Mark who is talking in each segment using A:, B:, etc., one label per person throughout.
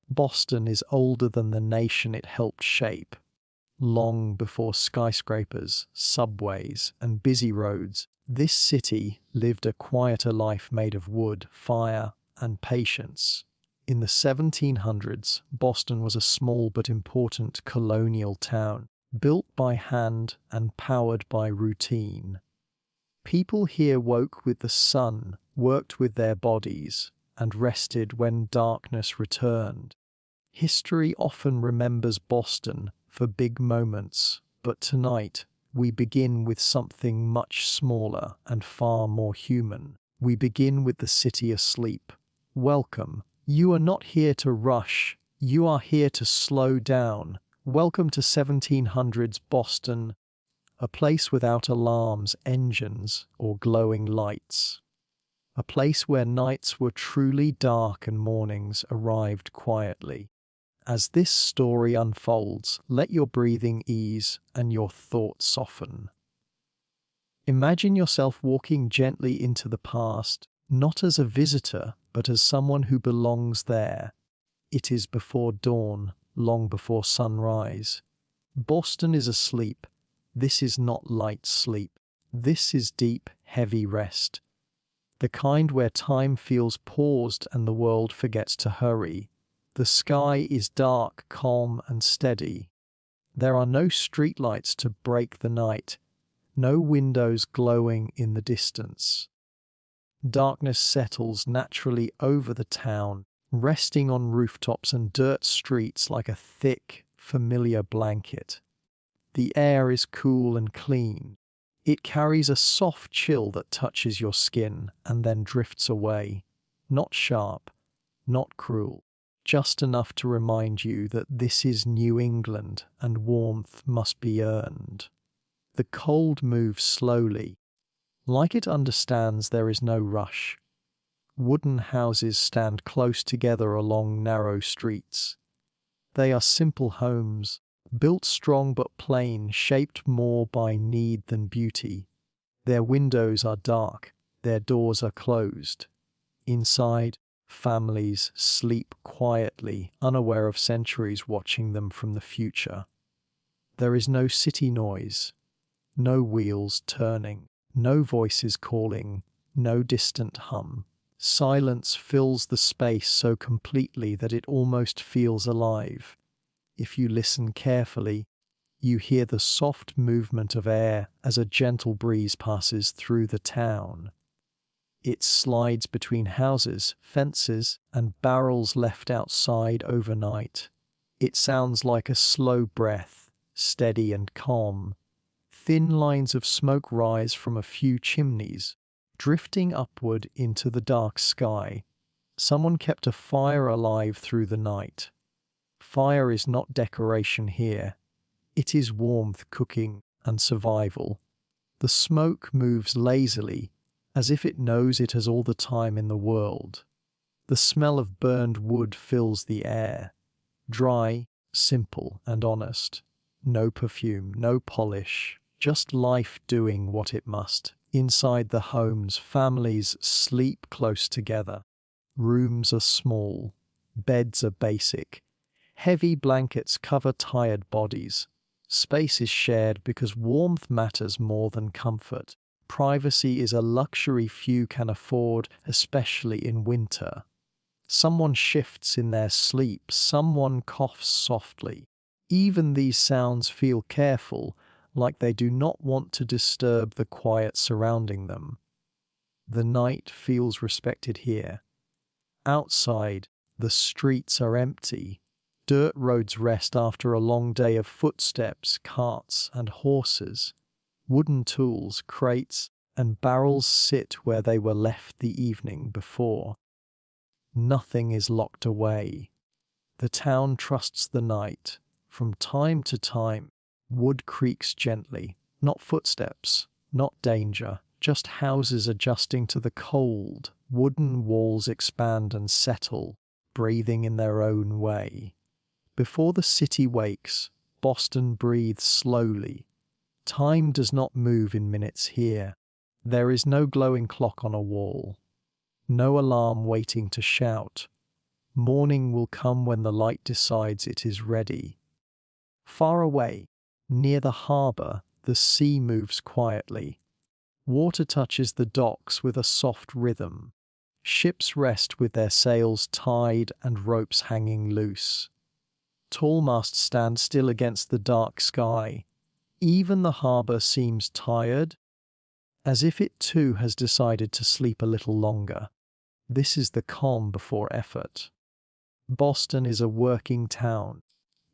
A: Boston is older than the nation it helped shape. Long before skyscrapers, subways, and busy roads, this city lived a quieter life made of wood, fire, and patience. In the 1700s, Boston was a small but important colonial town, built by hand and powered by routine. People here woke with the sun, worked with their bodies, and rested when darkness returned. History often remembers Boston for big moments, but tonight we begin with something much smaller and far more human. We begin with the city asleep. Welcome. You are not here to rush, you are here to slow down. Welcome to 1700s Boston, a place without alarms, engines, or glowing lights. A place where nights were truly dark and mornings arrived quietly. As this story unfolds, let your breathing ease and your thoughts soften. Imagine yourself walking gently into the past, not as a visitor, but as someone who belongs there. It is before dawn, long before sunrise. Boston is asleep. This is not light sleep. This is deep, heavy rest. The kind where time feels paused and the world forgets to hurry. The sky is dark, calm, and steady. There are no streetlights to break the night, no windows glowing in the distance. Darkness settles naturally over the town, resting on rooftops and dirt streets like a thick, familiar blanket. The air is cool and clean. It carries a soft chill that touches your skin and then drifts away. Not sharp, not cruel, just enough to remind you that this is New England and warmth must be earned. The cold moves slowly, like it understands there is no rush. Wooden houses stand close together along narrow streets. They are simple homes, built strong but plain, shaped more by need than beauty. Their windows are dark, their doors are closed. Inside, families sleep quietly, unaware of centuries watching them from the future. There is no city noise, no wheels turning, no voices calling, no distant hum. Silence fills the space so completely that it almost feels alive. If you listen carefully, you hear the soft movement of air as a gentle breeze passes through the town. It slides between houses, fences, and barrels left outside overnight. It sounds like a slow breath, steady and calm. Thin lines of smoke rise from a few chimneys, drifting upward into the dark sky. Someone kept a fire alive through the night. Fire is not decoration here. It is warmth, cooking, and survival. The smoke moves lazily, as if it knows it has all the time in the world. The smell of burned wood fills the air. Dry, simple, and honest. No perfume, no polish, just life doing what it must. Inside the homes, families sleep close together. Rooms are small. Beds are basic. Heavy blankets cover tired bodies. Space is shared because warmth matters more than comfort. Privacy is a luxury few can afford, especially in winter. Someone shifts in their sleep, someone coughs softly. Even these sounds feel careful, like they do not want to disturb the quiet surrounding them. The night feels respected here. Outside, the streets are empty. Dirt roads rest after a long day of footsteps, carts, and horses. Wooden tools, crates, and barrels sit where they were left the evening before. Nothing is locked away. The town trusts the night. From time to time, wood creaks gently. Not footsteps, not danger, just houses adjusting to the cold. Wooden walls expand and settle, breathing in their own way. Before the city wakes, Boston breathes slowly. Time does not move in minutes here. There is no glowing clock on a wall. No alarm waiting to shout. Morning will come when the light decides it is ready. Far away, near the harbour, the sea moves quietly. Water touches the docks with a soft rhythm. Ships rest with their sails tied and ropes hanging loose. Tall masts stand still against the dark sky. Even the harbour seems tired, as if it too has decided to sleep a little longer. This is the calm before effort. Boston is a working town.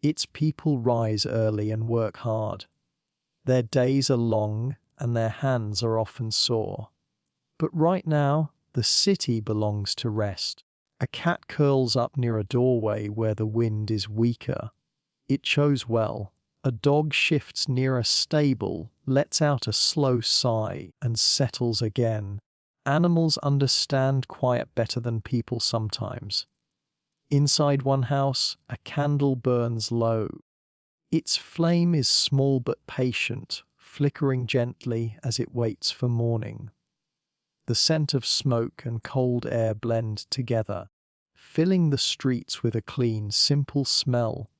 A: Its people rise early and work hard. Their days are long and their hands are often sore. But right now, the city belongs to rest. A cat curls up near a doorway where the wind is weaker. It chose well. A dog shifts near a stable, lets out a slow sigh, and settles again. Animals understand quiet better than people sometimes. Inside one house, a candle burns low. Its flame is small but patient, flickering gently as it waits for morning. The scent of smoke and cold air blend together, filling the streets with a clean, simple smell.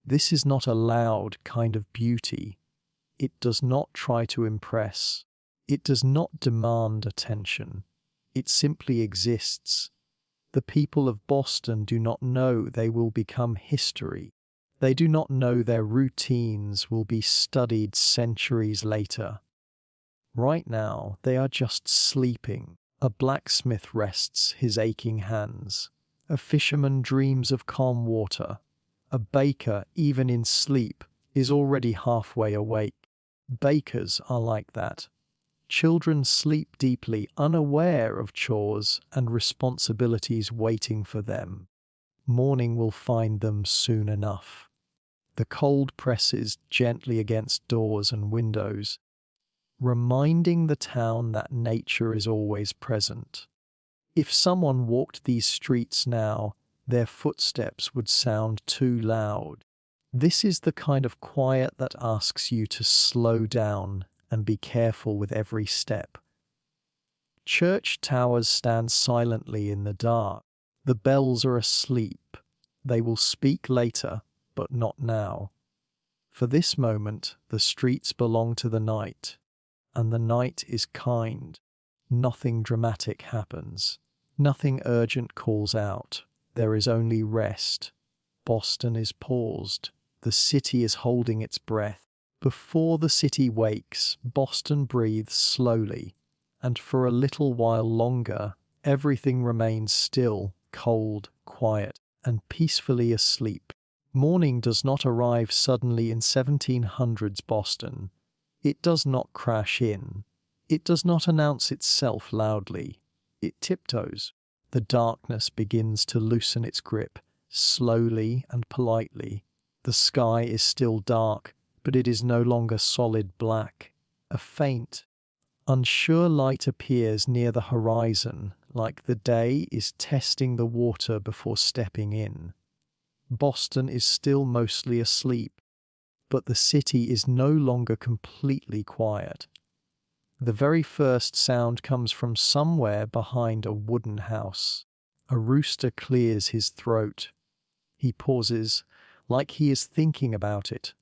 A: This is not a loud kind of beauty. It does not try to impress. It does not demand attention. It simply exists. The people of Boston do not know they will become history. They do not know their routines will be studied centuries later. Right now, they are just sleeping. A blacksmith rests his aching hands. A fisherman dreams of calm water. A baker, even in sleep, is already halfway awake. Bakers are like that. Children sleep deeply, unaware of chores and responsibilities waiting for them. Morning will find them soon enough. The cold presses gently against doors and windows, reminding the town that nature is always present. If someone walked these streets now, their footsteps would sound too loud. This is the kind of quiet that asks you to slow down and be careful with every step. Church towers stand silently in the dark. The bells are asleep. They will speak later, but not now. For this moment, the streets belong to the night, and the night is kind. Nothing dramatic happens. Nothing urgent calls out. There is only rest. Boston is paused. The city is holding its breath. Before the city wakes, Boston breathes slowly, and for a little while longer, everything remains still, cold, quiet, and peacefully asleep. Morning does not arrive suddenly in 1700s Boston. It does not crash in. It does not announce itself loudly. It tiptoes. The darkness begins to loosen its grip, slowly and politely. The sky is still dark, but it is no longer solid black. A faint, unsure light appears near the horizon, like the day is testing the water before stepping in. Boston is still mostly asleep, but the city is no longer completely quiet. The very first sound comes from somewhere behind a wooden house. A rooster clears his throat. He pauses, like he is thinking about it.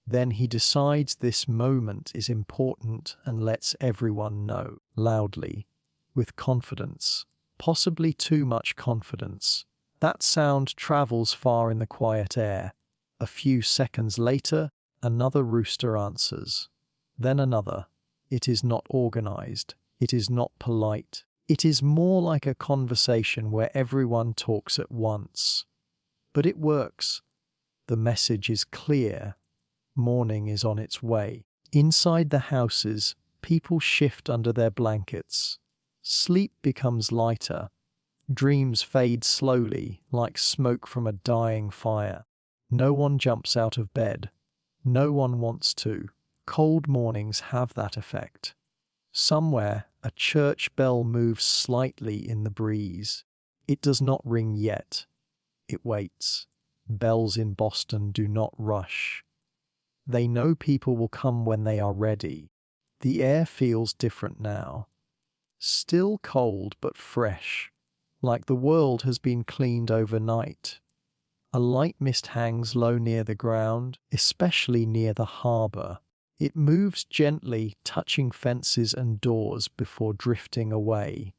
A: Then he decides this moment is important and lets everyone know, loudly, with confidence, possibly too much confidence. That sound travels far in the quiet air. A few seconds later, another rooster answers. Then another. It is not organized. It is not polite. It is more like a conversation where everyone talks at once. But it works. The message is clear. Morning is on its way. Inside the houses, people shift under their blankets. Sleep becomes lighter. Dreams fade slowly, like smoke from a dying fire. No one jumps out of bed. No one wants to. Cold mornings have that effect. Somewhere, a church bell moves slightly in the breeze. It does not ring yet. It waits. Bells in Boston do not rush. They know people will come when they are ready. The air feels different now. Still cold but fresh. like the world has been cleaned overnight. A light mist hangs low near the ground, especially near the harbour. It moves gently, touching fences and doors before drifting away.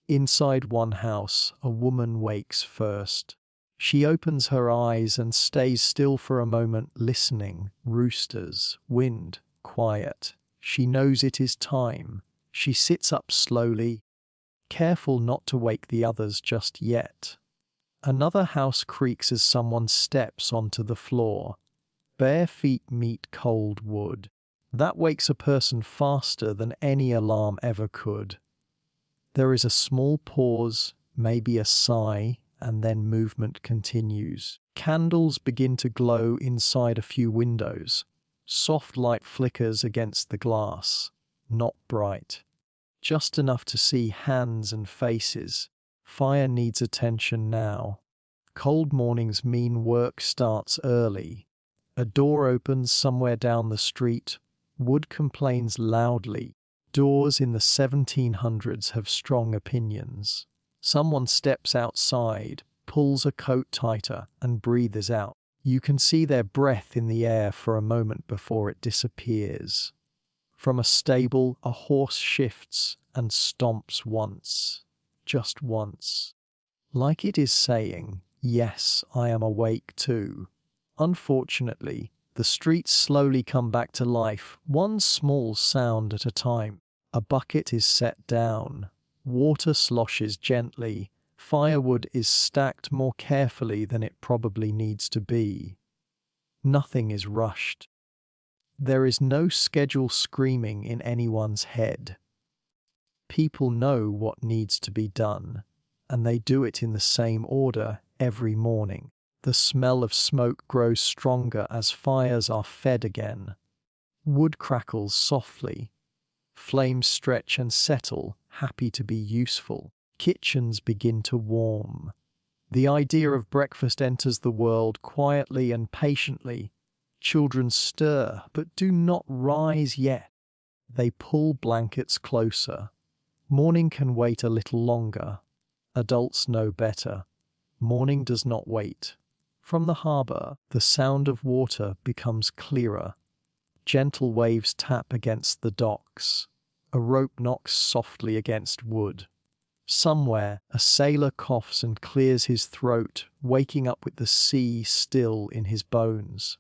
A: Inside one house, a woman wakes first. She opens her eyes and stays still for a moment, listening. Roosters, wind, quiet. She knows it is time. She sits up slowly, careful not to wake the others just yet. Another house creaks as someone steps onto the floor. Bare feet meet cold wood. That wakes a person faster than any alarm ever could. There is a small pause, maybe a sigh, and then movement continues. Candles begin to glow inside a few windows. Soft light flickers against the glass. Not bright. Just enough to see hands and faces. Fire needs attention now. Cold mornings mean work starts early. A door opens somewhere down the street. Wood complains loudly. Doors in the 1700s have strong opinions. Someone steps outside, pulls a coat tighter, and breathes out. You can see their breath in the air for a moment before it disappears. From a stable, a horse shifts and stomps once. Just once. Like it is saying, "Yes, I am awake too." Unfortunately, the streets slowly come back to life, one small sound at a time. A bucket is set down. Water sloshes gently. Firewood is stacked more carefully than it probably needs to be. Nothing is rushed. There is no schedule screaming in anyone's head. People know what needs to be done, and they do it in the same order every morning. The smell of smoke grows stronger as fires are fed again. Wood crackles softly. Flames stretch and settle, happy to be useful. Kitchens begin to warm. The idea of breakfast enters the world quietly and patiently. Children stir, but do not rise yet. They pull blankets closer. Morning can wait a little longer. Adults know better. Morning does not wait. From the harbour, the sound of water becomes clearer. Gentle waves tap against the docks. A rope knocks softly against wood. Somewhere, a sailor coughs and clears his throat, waking up with the sea still in his bones.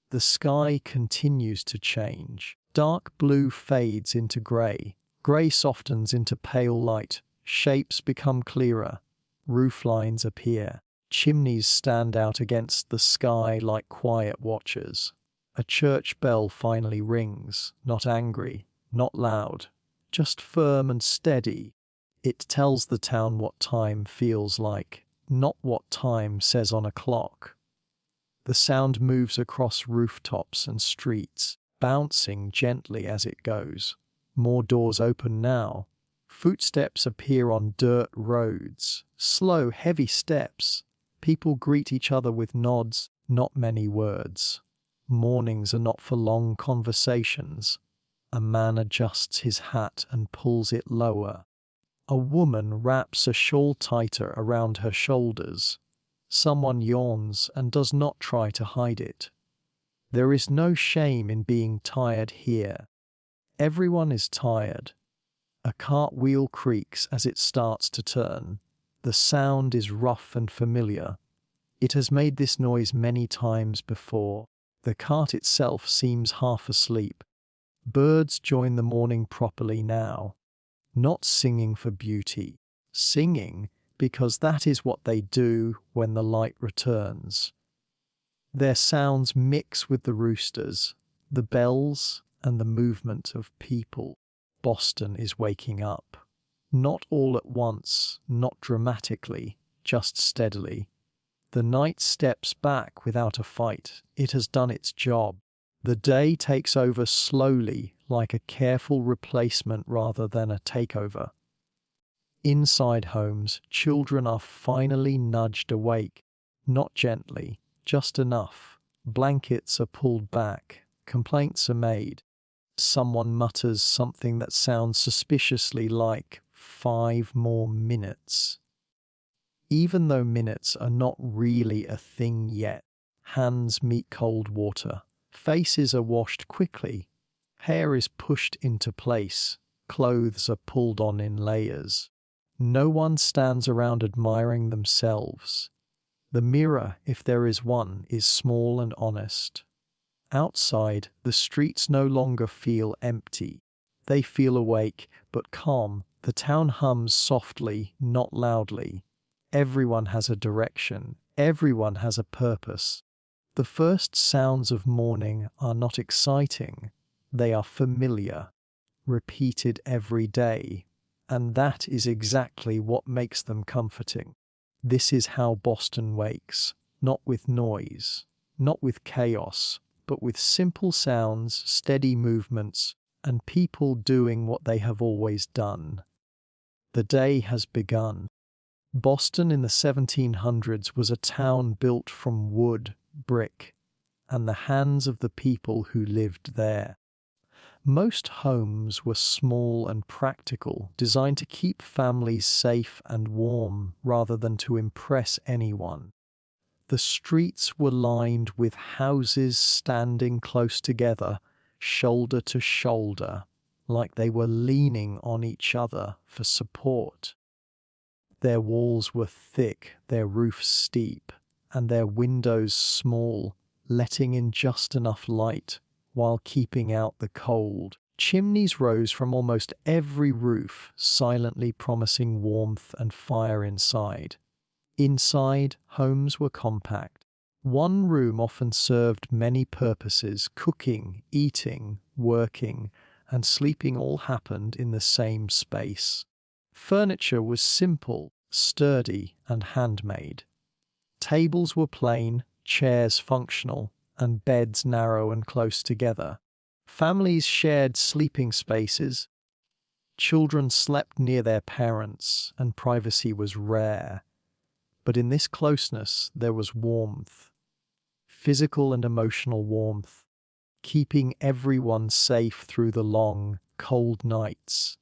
A: The sky continues to change. Dark blue fades into grey. Grey softens into pale light. Shapes become clearer. Roof lines appear. Chimneys stand out against the sky like quiet watchers. A church bell finally rings, not angry, not loud, just firm and steady. It tells the town what time feels like, not what time says on a clock. The sound moves across rooftops and streets, bouncing gently as it goes. More doors open now. Footsteps appear on dirt roads. Slow, heavy steps. People greet each other with nods, not many words. Mornings are not for long conversations. A man adjusts his hat and pulls it lower. A woman wraps a shawl tighter around her shoulders. Someone yawns and does not try to hide it. There is no shame in being tired here. Everyone is tired. A cartwheel creaks as it starts to turn. The sound is rough and familiar. It has made this noise many times before. The cart itself seems half asleep. Birds join the morning properly now. Not singing for beauty. Singing because that is what they do when the light returns. Their sounds mix with the roosters, the bells, and the movement of people. Boston is waking up. Not all at once, not dramatically, just steadily. The night steps back without a fight. It has done its job. The day takes over slowly, like a careful replacement rather than a takeover. Inside homes, children are finally nudged awake. Not gently, just enough. Blankets are pulled back. Complaints are made. Someone mutters something that sounds suspiciously like 5 more minutes. Even though minutes are not really a thing yet, hands meet cold water, faces are washed quickly, hair is pushed into place, clothes are pulled on in layers. No one stands around admiring themselves. The mirror, if there is one, is small and honest. Outside, the streets no longer feel empty. They feel awake, but calm. The town hums softly, not loudly. Everyone has a direction. Everyone has a purpose. The first sounds of morning are not exciting. They are familiar, repeated every day. And that is exactly what makes them comforting. This is how Boston wakes, not with noise, not with chaos, but with simple sounds, steady movements, and people doing what they have always done. The day has begun. Boston in the 1700s was a town built from wood, brick, and the hands of the people who lived there. Most homes were small and practical, designed to keep families safe and warm rather than to impress anyone. The streets were lined with houses standing close together, shoulder to shoulder, like they were leaning on each other for support. Their walls were thick, their roofs steep, and their windows small, letting in just enough light while keeping out the cold. Chimneys rose from almost every roof, silently promising warmth and fire inside. Inside, homes were compact. One room often served many purposes. Cooking, eating, working, and sleeping all happened in the same space. Furniture was simple, sturdy, and handmade. Tables were plain, chairs functional, and beds narrow and close together. Families shared sleeping spaces. Children slept near their parents, and privacy was rare. But in this closeness there was warmth, physical and emotional warmth, keeping everyone safe through the long, cold nights.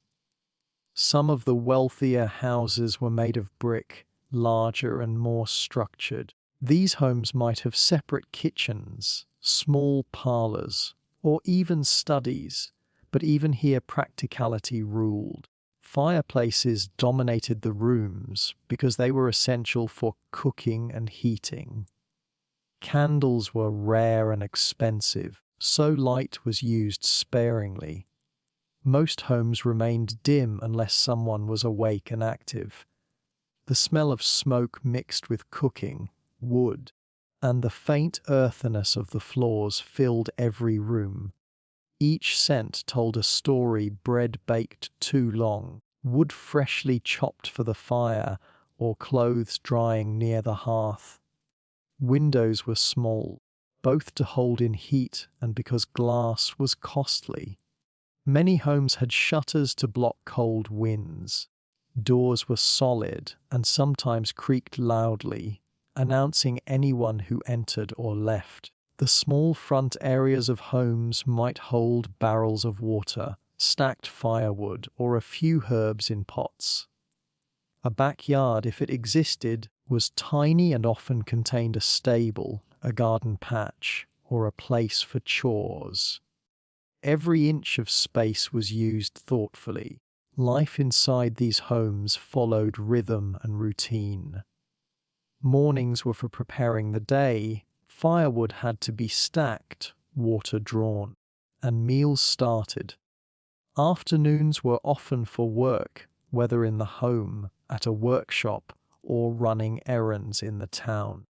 A: Some of the wealthier houses were made of brick, larger and more structured. These homes might have separate kitchens, small parlors, or even studies, but even here practicality ruled. Fireplaces dominated the rooms because they were essential for cooking and heating. Candles were rare and expensive, so light was used sparingly. Most homes remained dim unless someone was awake and active. The smell of smoke mixed with cooking, wood, and the faint earthiness of the floors filled every room. Each scent told a story: bread baked too long, wood freshly chopped for the fire, or clothes drying near the hearth. Windows were small, both to hold in heat and because glass was costly. Many homes had shutters to block cold winds. Doors were solid and sometimes creaked loudly, announcing anyone who entered or left. The small front areas of homes might hold barrels of water, stacked firewood, or a few herbs in pots. A backyard, if it existed, was tiny and often contained a stable, a garden patch, or a place for chores. Every inch of space was used thoughtfully. Life inside these homes followed rhythm and routine. Mornings were for preparing the day. Firewood had to be stacked, water drawn, and meals started. Afternoons were often for work, whether in the home, at a workshop, or running errands in the town.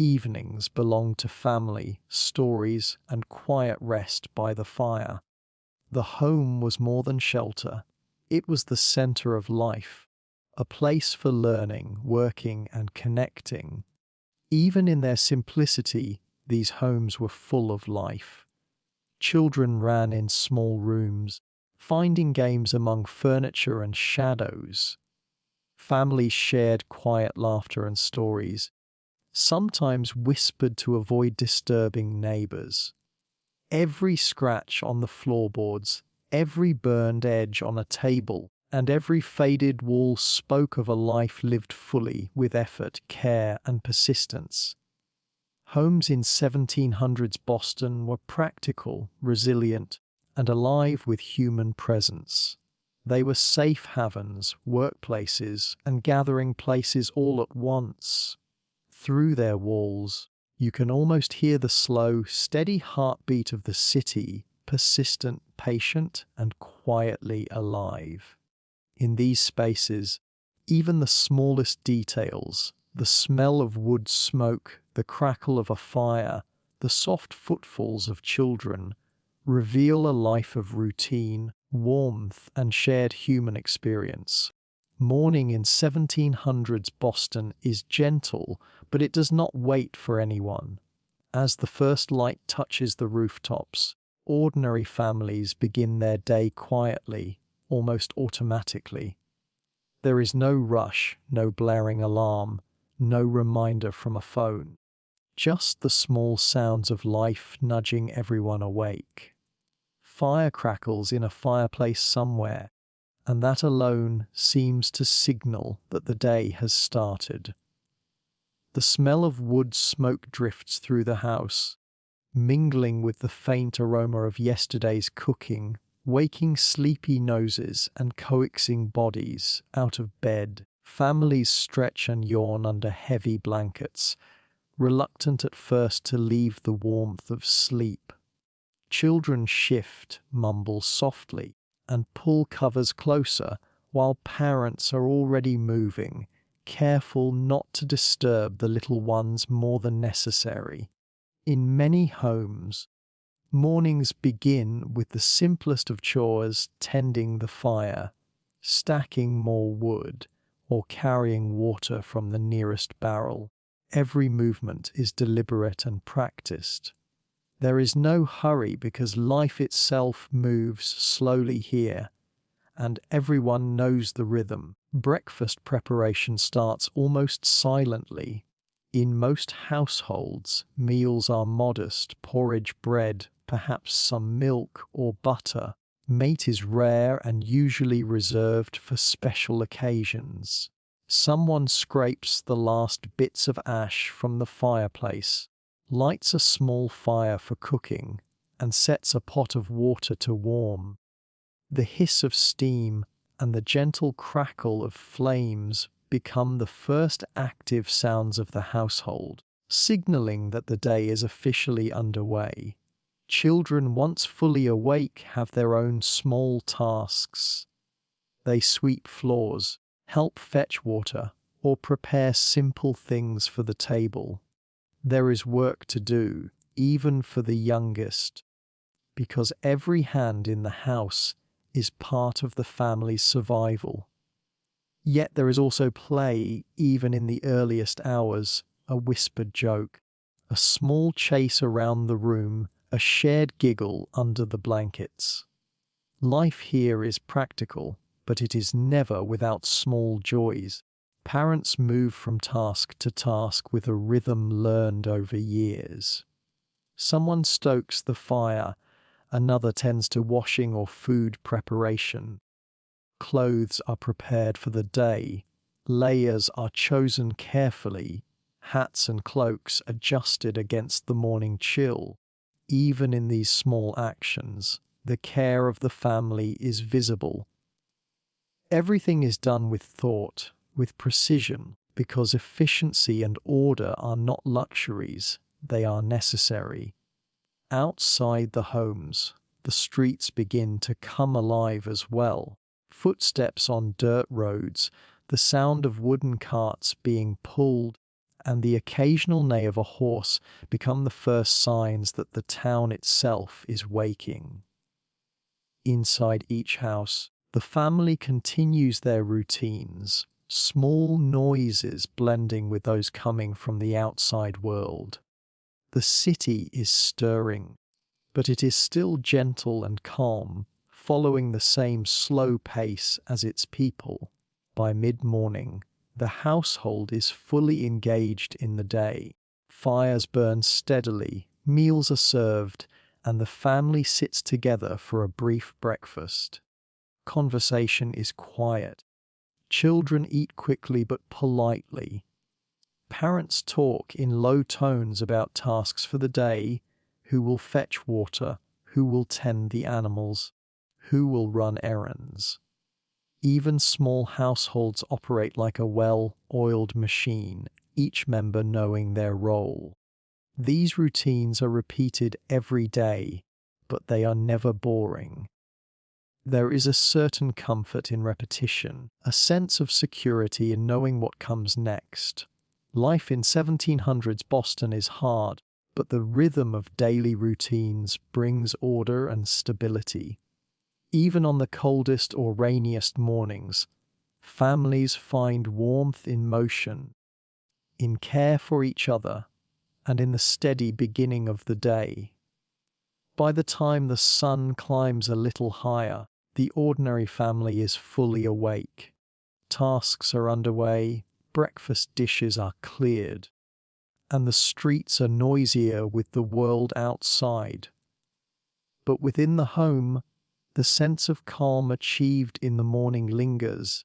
A: Evenings belonged to family, stories, and quiet rest by the fire. The home was more than shelter. It was the center of life, a place for learning, working, and connecting. Even in their simplicity, these homes were full of life. Children ran in small rooms, finding games among furniture and shadows. Families shared quiet laughter and stories, sometimes whispered to avoid disturbing neighbors. Every scratch on the floorboards, every burned edge on a table, and every faded wall spoke of a life lived fully with effort, care, and persistence. Homes in 1700s Boston were practical, resilient, and alive with human presence. They were safe havens, workplaces, and gathering places all at once. Through their walls, you can almost hear the slow, steady heartbeat of the city, persistent, patient, and quietly alive. In these spaces, even the smallest details, the smell of wood smoke, the crackle of a fire, the soft footfalls of children, reveal a life of routine, warmth, and shared human experience. Morning in 1700s Boston is gentle, but it does not wait for anyone. As the first light touches the rooftops, ordinary families begin their day quietly, almost automatically. There is no rush, no blaring alarm, no reminder from a phone. Just the small sounds of life nudging everyone awake. Fire crackles in a fireplace somewhere, and that alone seems to signal that the day has started. The smell of wood smoke drifts through the house, mingling with the faint aroma of yesterday's cooking, waking sleepy noses and coaxing bodies out of bed. Families stretch and yawn under heavy blankets, reluctant at first to leave the warmth of sleep. Children shift, mumble softly, and pull covers closer, while parents are already moving, careful not to disturb the little ones more than necessary. In many homes, mornings begin with the simplest of chores, tending the fire, stacking more wood, or carrying water from the nearest barrel. Every movement is deliberate and practiced. There is no hurry because life itself moves slowly here, and everyone knows the rhythm. Breakfast preparation starts almost silently. In most households, meals are modest: porridge, bread, perhaps some milk or butter. Meat is rare and usually reserved for special occasions. Someone scrapes the last bits of ash from the fireplace, lights a small fire for cooking, and sets a pot of water to warm. The hiss of steam and the gentle crackle of flames become the first active sounds of the household, signaling that the day is officially underway. Children, once fully awake, have their own small tasks. They sweep floors, help fetch water, or prepare simple things for the table. There is work to do, even for the youngest, because every hand in the house is part of the family's survival. Yet there is also play, even in the earliest hours: a whispered joke, a small chase around the room, a shared giggle under the blankets. Life here is practical, but it is never without small joys. Parents move from task to task with a rhythm learned over years. Someone stokes the fire, another tends to washing or food preparation. Clothes are prepared for the day, layers are chosen carefully, hats and cloaks adjusted against the morning chill. Even in these small actions, the care of the family is visible. Everything is done with thought, with precision, because efficiency and order are not luxuries, they are necessary. Outside the homes, the streets begin to come alive as well. Footsteps on dirt roads, the sound of wooden carts being pulled, and the occasional neigh of a horse become the first signs that the town itself is waking. Inside each house, the family continues their routines, small noises blending with those coming from the outside world. The city is stirring, but it is still gentle and calm, following the same slow pace as its people. By mid-morning, the household is fully engaged in the day. Fires burn steadily, meals are served, and the family sits together for a brief breakfast. Conversation is quiet. Children eat quickly but politely. Parents talk in low tones about tasks for the day: who will fetch water, who will tend the animals, who will run errands. Even small households operate like a well-oiled machine, each member knowing their role. These routines are repeated every day, but they are never boring. There is a certain comfort in repetition, a sense of security in knowing what comes next. Life in 1700s Boston is hard, but the rhythm of daily routines brings order and stability. Even on the coldest or rainiest mornings, families find warmth in motion, in care for each other, and in the steady beginning of the day. By the time the sun climbs a little higher, the ordinary family is fully awake. Tasks are underway, breakfast dishes are cleared, and the streets are noisier with the world outside. But within the home, the sense of calm achieved in the morning lingers,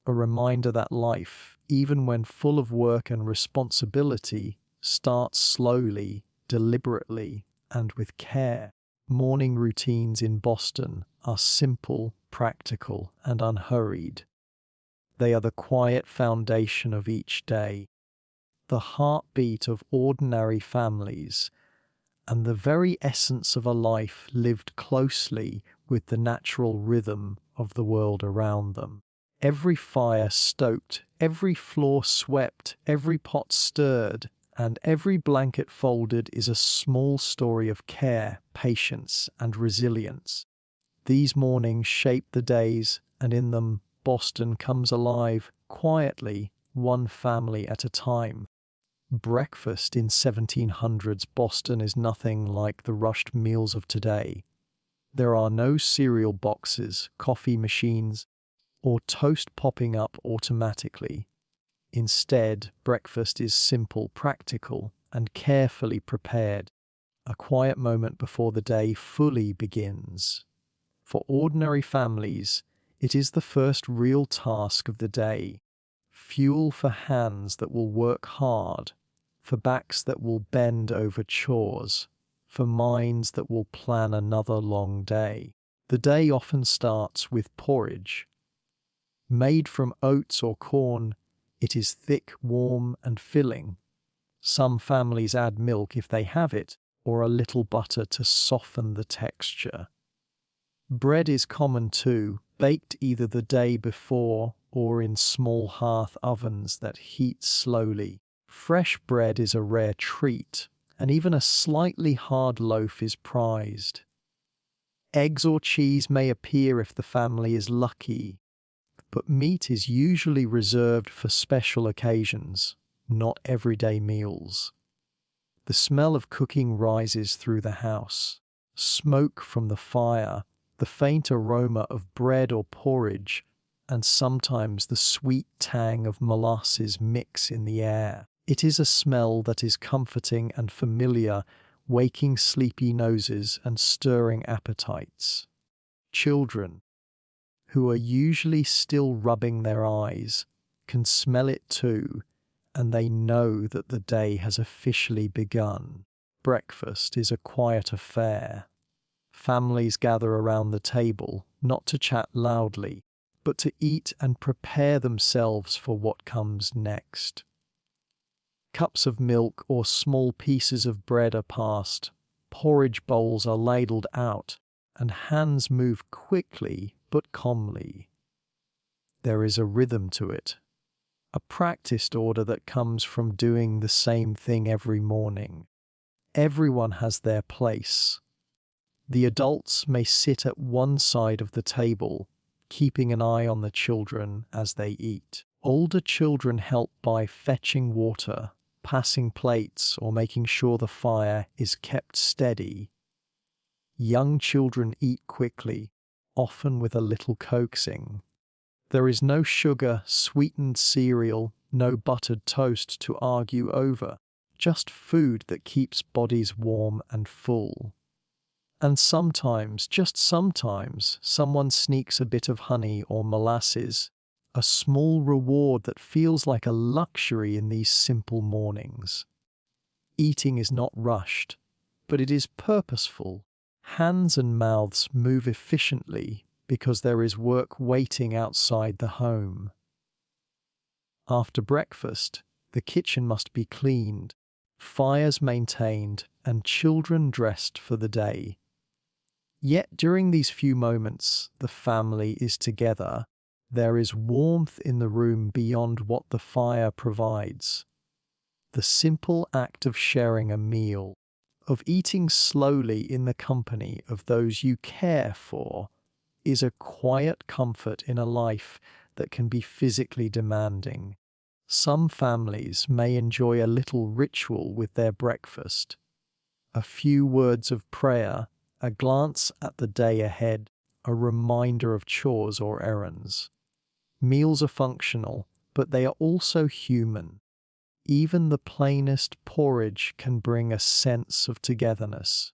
A: a reminder that life, even when full of work and responsibility, starts slowly, deliberately, and with care. Morning routines in Boston are simple, practical, and unhurried. They are the quiet foundation of each day, the heartbeat of ordinary families, and the very essence of a life lived closely with the natural rhythm of the world around them. Every fire stoked, every floor swept, every pot stirred, and every blanket folded is a small story of care, patience, and resilience. These mornings shape the days, and in them Boston comes alive, quietly, one family at a time. Breakfast in 1700s Boston is nothing like the rushed meals of today. There are no cereal boxes, coffee machines, or toast popping up automatically. Instead, breakfast is simple, practical, and carefully prepared, a quiet moment before the day fully begins. For ordinary families, it is the first real task of the day, fuel for hands that will work hard, for backs that will bend over chores, for minds that will plan another long day. The day often starts with porridge. Made from oats or corn, it is thick, warm, and filling. Some families add milk if they have it, or a little butter to soften the texture. Bread is common too, baked either the day before or in small hearth ovens that heat slowly. Fresh bread is a rare treat, and even a slightly hard loaf is prized. Eggs or cheese may appear if the family is lucky, but meat is usually reserved for special occasions, not everyday meals. The smell of cooking rises through the house. Smoke from the fire, the faint aroma of bread or porridge, and sometimes the sweet tang of molasses mix in the air. It is a smell that is comforting and familiar, waking sleepy noses and stirring appetites. Children, who are usually still rubbing their eyes, can smell it too, and they know that the day has officially begun. Breakfast is a quiet affair. Families gather around the table, not to chat loudly, but to eat and prepare themselves for what comes next. Cups of milk or small pieces of bread are passed, porridge bowls are ladled out, and hands move quickly but calmly. There is a rhythm to it, a practiced order that comes from doing the same thing every morning. Everyone has their place. The adults may sit at one side of the table, keeping an eye on the children as they eat. Older children help by fetching water, passing plates, or making sure the fire is kept steady. Young children eat quickly, often with a little coaxing. There is no sugar, sweetened cereal, no buttered toast to argue over, just food that keeps bodies warm and full. And sometimes, just sometimes, someone sneaks a bit of honey or molasses, a small reward that feels like a luxury in these simple mornings. Eating is not rushed, but it is purposeful. Hands and mouths move efficiently because there is work waiting outside the home. After breakfast, the kitchen must be cleaned, fires maintained, and children dressed for the day. Yet during these few moments, the family is together. There is warmth in the room beyond what the fire provides. The simple act of sharing a meal, of eating slowly in the company of those you care for, is a quiet comfort in a life that can be physically demanding. Some families may enjoy a little ritual with their breakfast. A few words of prayer, a glance at the day ahead, a reminder of chores or errands. Meals are functional, but they are also human. Even the plainest porridge can bring a sense of togetherness.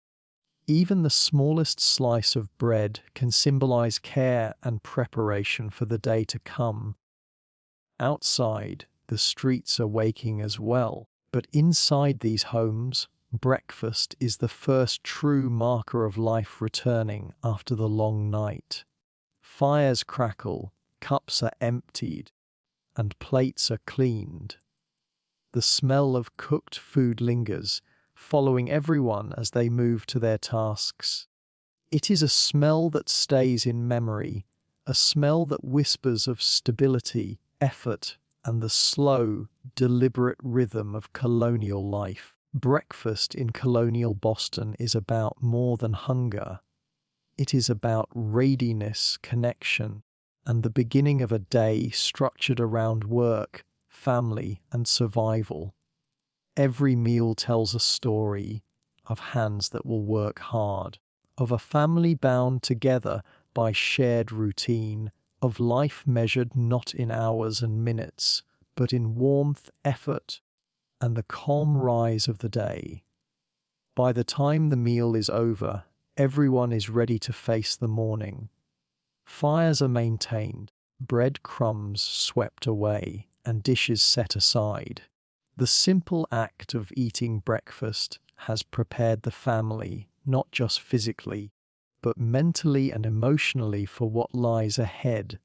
A: Even the smallest slice of bread can symbolize care and preparation for the day to come. Outside, the streets are waking as well, but inside these homes, breakfast is the first true marker of life returning after the long night. Fires crackle, cups are emptied, and plates are cleaned. The smell of cooked food lingers, following everyone as they move to their tasks. It is a smell that stays in memory, a smell that whispers of stability, effort, and the slow, deliberate rhythm of colonial life. Breakfast in colonial Boston is about more than hunger. It is about readiness, connection, and the beginning of a day structured around work, family, and survival. Every meal tells a story of hands that will work hard, of a family bound together by shared routine, of life measured not in hours and minutes, but in warmth, effort, and the calm rise of the day. By the time the meal is over, everyone is ready to face the morning. Fires are maintained, bread crumbs swept away, and dishes set aside. The simple act of eating breakfast has prepared the family, not just physically, but mentally and emotionally for what lies ahead.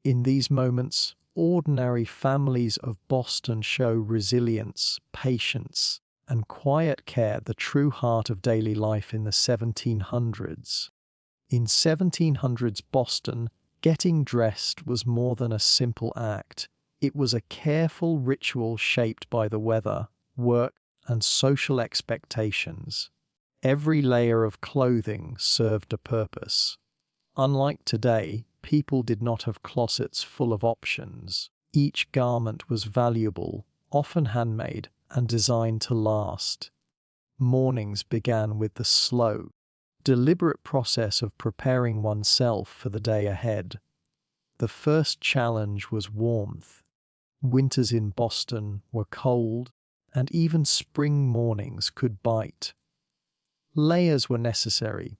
A: In these moments, ordinary families of Boston show resilience, patience, and quiet care, the true heart of daily life in the 1700s. In 1700s Boston, getting dressed was more than a simple act. It was a careful ritual shaped by the weather, work, and social expectations. Every layer of clothing served a purpose. Unlike today, people did not have closets full of options. Each garment was valuable, often handmade, and designed to last. Mornings began with the slow, deliberate process of preparing oneself for the day ahead. The first challenge was warmth. Winters in Boston were cold, and even spring mornings could bite. Layers were necessary.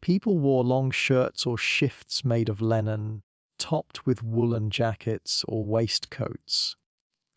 A: People wore long shirts or shifts made of linen, topped with woolen jackets or waistcoats.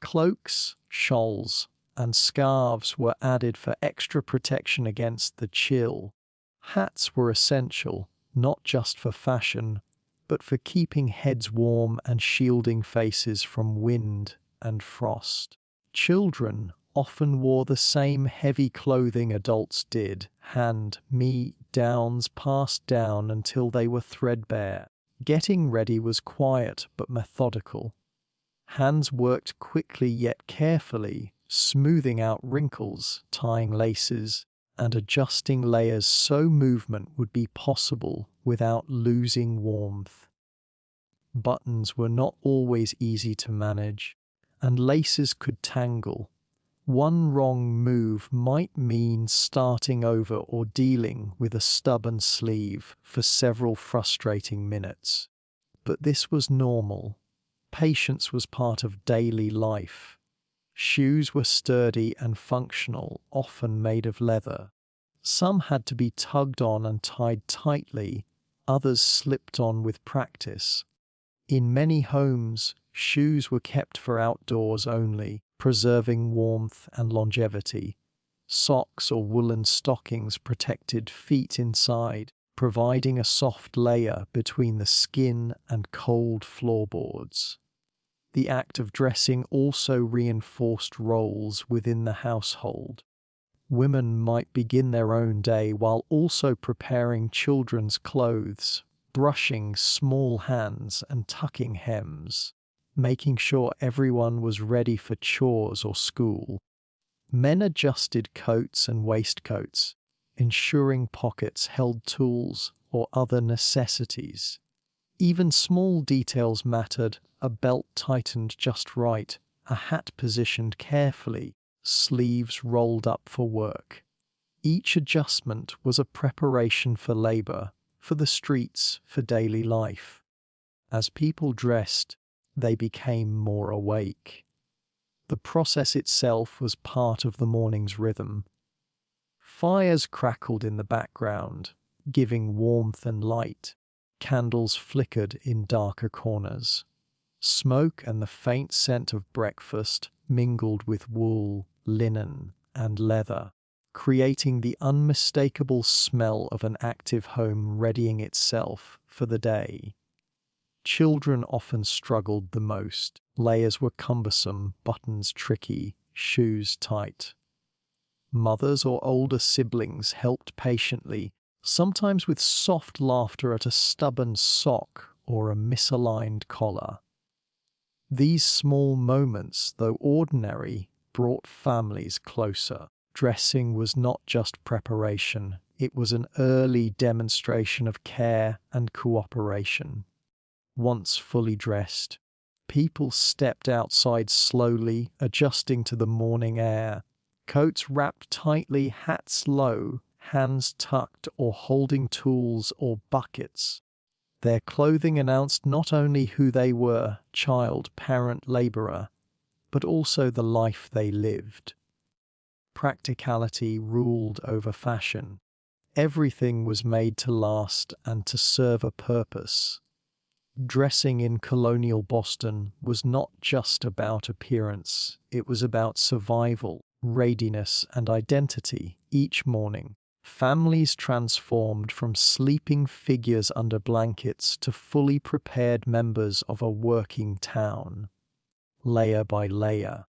A: Cloaks, shawls, and scarves were added for extra protection against the chill. Hats were essential, not just for fashion, but for keeping heads warm and shielding faces from wind and frost. Children often wore the same heavy clothing adults did, hand-me-downs passed down until they were threadbare. Getting ready was quiet but methodical. Hands worked quickly yet carefully, smoothing out wrinkles, tying laces, and adjusting layers so movement would be possible without losing warmth. Buttons were not always easy to manage, and laces could tangle. One wrong move might mean starting over or dealing with a stubborn sleeve for several frustrating minutes. But this was normal. Patience was part of daily life. Shoes were sturdy and functional, often made of leather. Some had to be tugged on and tied tightly, others slipped on with practice. In many homes, shoes were kept for outdoors only, preserving warmth and longevity. Socks or woolen stockings protected feet inside, providing a soft layer between the skin and cold floorboards. The act of dressing also reinforced roles within the household. Women might begin their own day while also preparing children's clothes, brushing small hands and tucking hems, making sure everyone was ready for chores or school. Men adjusted coats and waistcoats, ensuring pockets held tools or other necessities. Even small details mattered: a belt tightened just right, a hat positioned carefully, sleeves rolled up for work. Each adjustment was a preparation for labor, for the streets, for daily life. As people dressed, they became more awake. The process itself was part of the morning's rhythm. Fires crackled in the background, giving warmth and light. Candles flickered in darker corners. Smoke and the faint scent of breakfast mingled with wool, linen, and leather, creating the unmistakable smell of an active home readying itself for the day. Children often struggled the most. Layers were cumbersome, buttons tricky, shoes tight. Mothers or older siblings helped patiently, sometimes with soft laughter at a stubborn sock or a misaligned collar. These small moments, though ordinary, brought families closer. Dressing was not just preparation, it was an early demonstration of care and cooperation. Once fully dressed, people stepped outside slowly, adjusting to the morning air. Coats wrapped tightly, hats low, hands tucked or holding tools or buckets. Their clothing announced not only who they were, child, parent, laborer, but also the life they lived. Practicality ruled over fashion. Everything was made to last and to serve a purpose. Dressing in colonial Boston was not just about appearance, it was about survival, readiness, and identity. Each morning, families transformed from sleeping figures under blankets to fully prepared members of a working town. Layer by layer,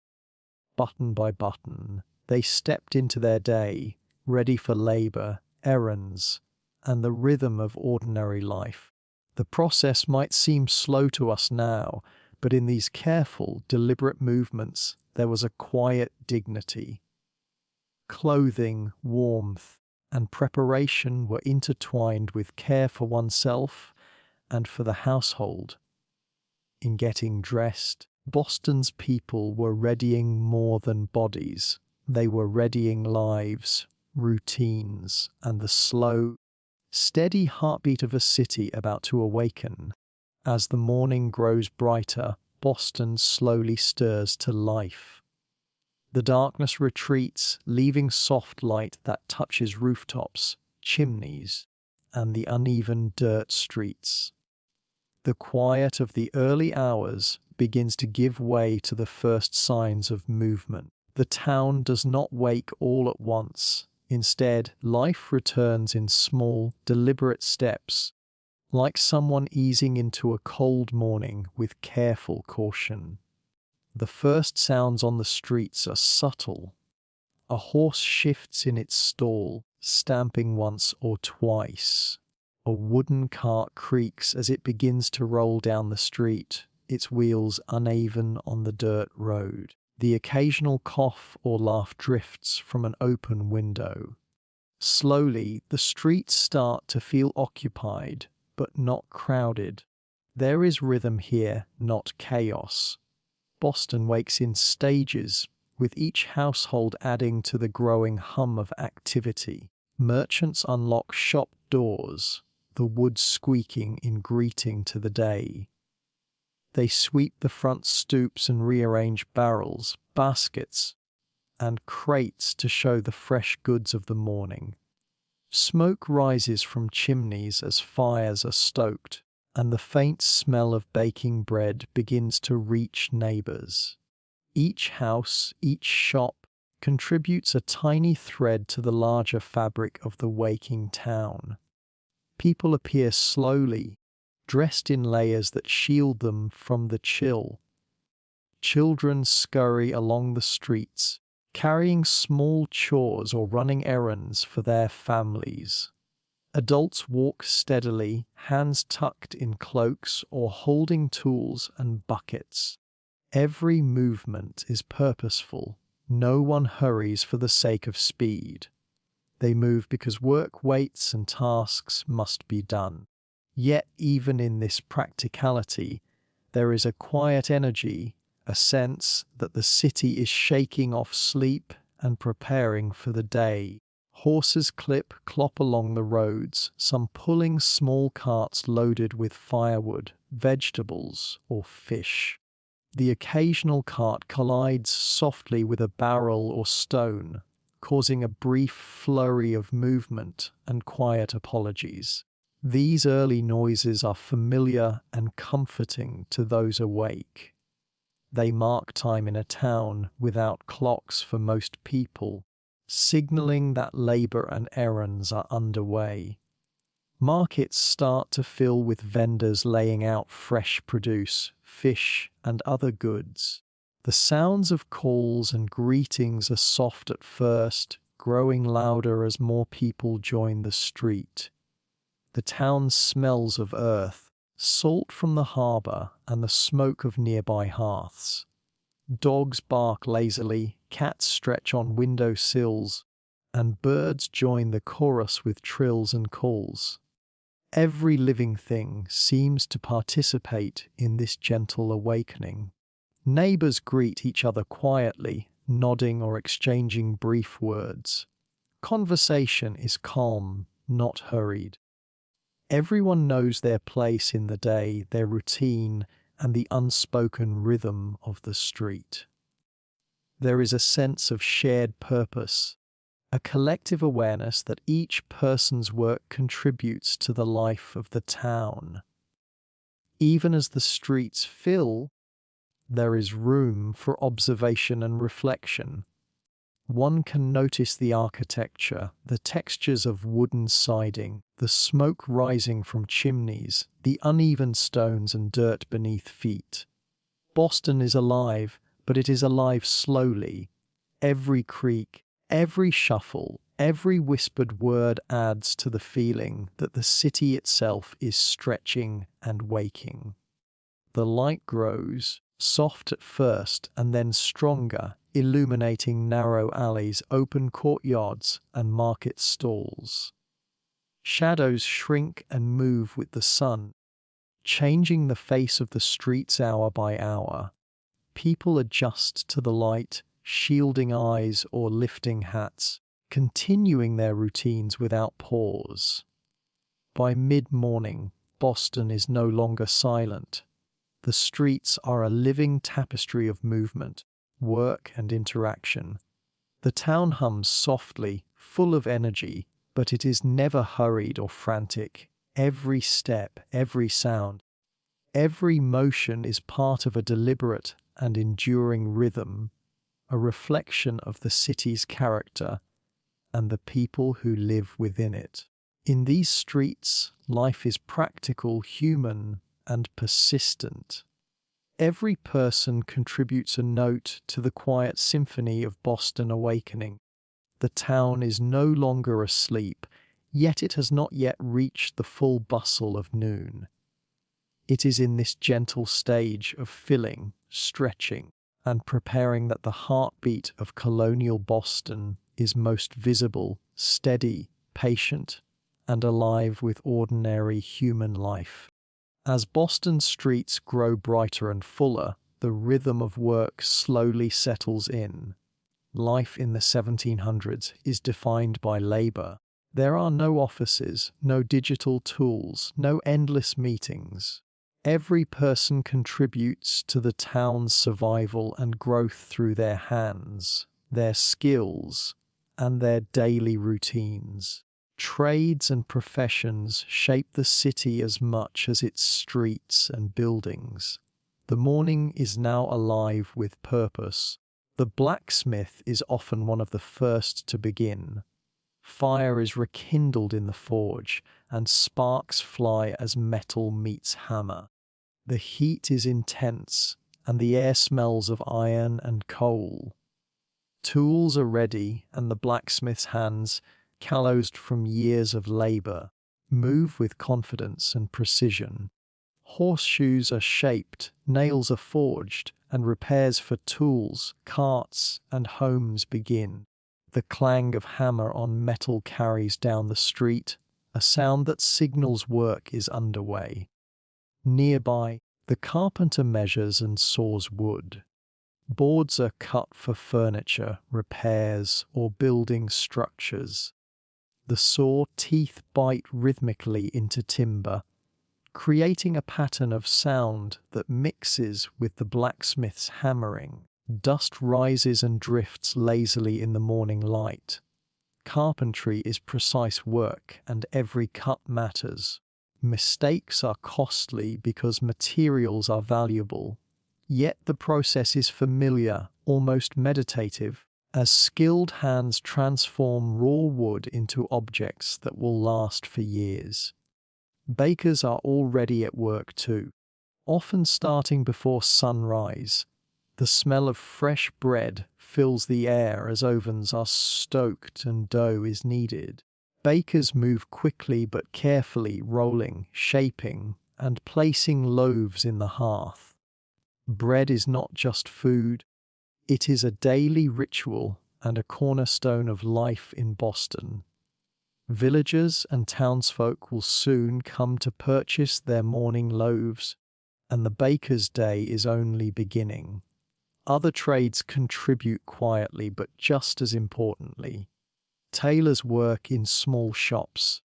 A: button by button, they stepped into their day, ready for labor, errands, and the rhythm of ordinary life. The process might seem slow to us now, but in these careful, deliberate movements, there was a quiet dignity. Clothing, warmth, and preparation were intertwined with care for oneself and for the household. In getting dressed, Boston's people were readying more than bodies. They were readying lives, routines, and the slow, steady heartbeat of a city about to awaken. As the morning grows brighter, Boston slowly stirs to life. The darkness retreats, leaving soft light that touches rooftops, chimneys, and the uneven dirt streets. The quiet of the early hours begins to give way to the first signs of movement. The town does not wake all at once. Instead, life returns in small, deliberate steps, like someone easing into a cold morning with careful caution. The first sounds on the streets are subtle. A horse shifts in its stall, stamping once or twice. A wooden cart creaks as it begins to roll down the street, its wheels uneven on the dirt road. The occasional cough or laugh drifts from an open window. Slowly, the streets start to feel occupied, but not crowded. There is rhythm here, not chaos. Boston wakes in stages, with each household adding to the growing hum of activity. Merchants unlock shop doors, the wood squeaking in greeting to the day. They sweep the front stoops and rearrange barrels, baskets, and crates to show the fresh goods of the morning. Smoke rises from chimneys as fires are stoked, and the faint smell of baking bread begins to reach neighbours. Each house, each shop, contributes a tiny thread to the larger fabric of the waking town. People appear slowly, dressed in layers that shield them from the chill. Children scurry along the streets, carrying small chores or running errands for their families. Adults walk steadily, hands tucked in cloaks or holding tools and buckets. Every movement is purposeful. No one hurries for the sake of speed. They move because work waits and tasks must be done. Yet even in this practicality, there is a quiet energy, a sense that the city is shaking off sleep and preparing for the day. Horses clop along the roads, some pulling small carts loaded with firewood, vegetables, or fish. The occasional cart collides softly with a barrel or stone, causing a brief flurry of movement and quiet apologies. These early noises are familiar and comforting to those awake. They mark time in a town without clocks for most people, signaling that labor and errands are underway. Markets start to fill with vendors laying out fresh produce, fish, and other goods. The sounds of calls and greetings are soft at first, growing louder as more people join the street. The town smells of earth, salt from the harbour, and the smoke of nearby hearths. Dogs bark lazily, cats stretch on window sills, and birds join the chorus with trills and calls. Every living thing seems to participate in this gentle awakening. Neighbours greet each other quietly, nodding or exchanging brief words. Conversation is calm, not hurried. Everyone knows their place in the day, their routine, and the unspoken rhythm of the street. There is a sense of shared purpose, a collective awareness that each person's work contributes to the life of the town. Even as the streets fill, there is room for observation and reflection. One can notice the architecture, the textures of wooden siding, the smoke rising from chimneys, the uneven stones and dirt beneath feet. Boston is alive, but it is alive slowly. Every creak, every shuffle, every whispered word adds to the feeling that the city itself is stretching and waking. The light grows, soft at first and then stronger, illuminating narrow alleys, open courtyards, and market stalls. Shadows shrink and move with the sun, changing the face of the streets hour by hour. People adjust to the light, shielding eyes or lifting hats, continuing their routines without pause. By mid-morning, Boston is no longer silent. The streets are a living tapestry of movement, work, and interaction. The town hums softly, full of energy, but it is never hurried or frantic. Every step, every sound, every motion is part of a deliberate and enduring rhythm, a reflection of the city's character and the people who live within it. In these streets, life is practical, human, and persistent. Every person contributes a note to the quiet symphony of Boston awakening. The town is no longer asleep, yet it has not yet reached the full bustle of noon. It is in this gentle stage of filling, stretching, and preparing that the heartbeat of colonial Boston is most visible, steady, patient, and alive with ordinary human life. As Boston streets grow brighter and fuller, the rhythm of work slowly settles in. Life in the 1700s is defined by labor. There are no offices, no digital tools, no endless meetings. Every person contributes to the town's survival and growth through their hands, their skills, and their daily routines. Trades and professions shape the city as much as its streets and buildings. The morning is now alive with purpose. The blacksmith is often one of the first to begin. Fire is rekindled in the forge, and sparks fly as metal meets hammer. The heat is intense, and the air smells of iron and coal. Tools are ready, and the blacksmith's hands, callosed from years of labor, move with confidence and precision. Horseshoes are shaped, nails are forged, and repairs for tools, carts, and homes begin. The clang of hammer on metal carries down the street, a sound that signals work is underway. Nearby, the carpenter measures and saws wood. Boards are cut for furniture, repairs, or building structures. The saw teeth bite rhythmically into timber, creating a pattern of sound that mixes with the blacksmith's hammering. Dust rises and drifts lazily in the morning light. Carpentry is precise work, and every cut matters. Mistakes are costly because materials are valuable. Yet the process is familiar, almost meditative, as skilled hands transform raw wood into objects that will last for years. Bakers are already at work too, often starting before sunrise. The smell of fresh bread fills the air as ovens are stoked and dough is kneaded. Bakers move quickly but carefully, rolling, shaping, and placing loaves in the hearth. Bread is not just food, it is a daily ritual and a cornerstone of life in Boston. Villagers and townsfolk will soon come to purchase their morning loaves, and the baker's day is only beginning. Other trades contribute quietly, but just as importantly. Tailors work in small shops,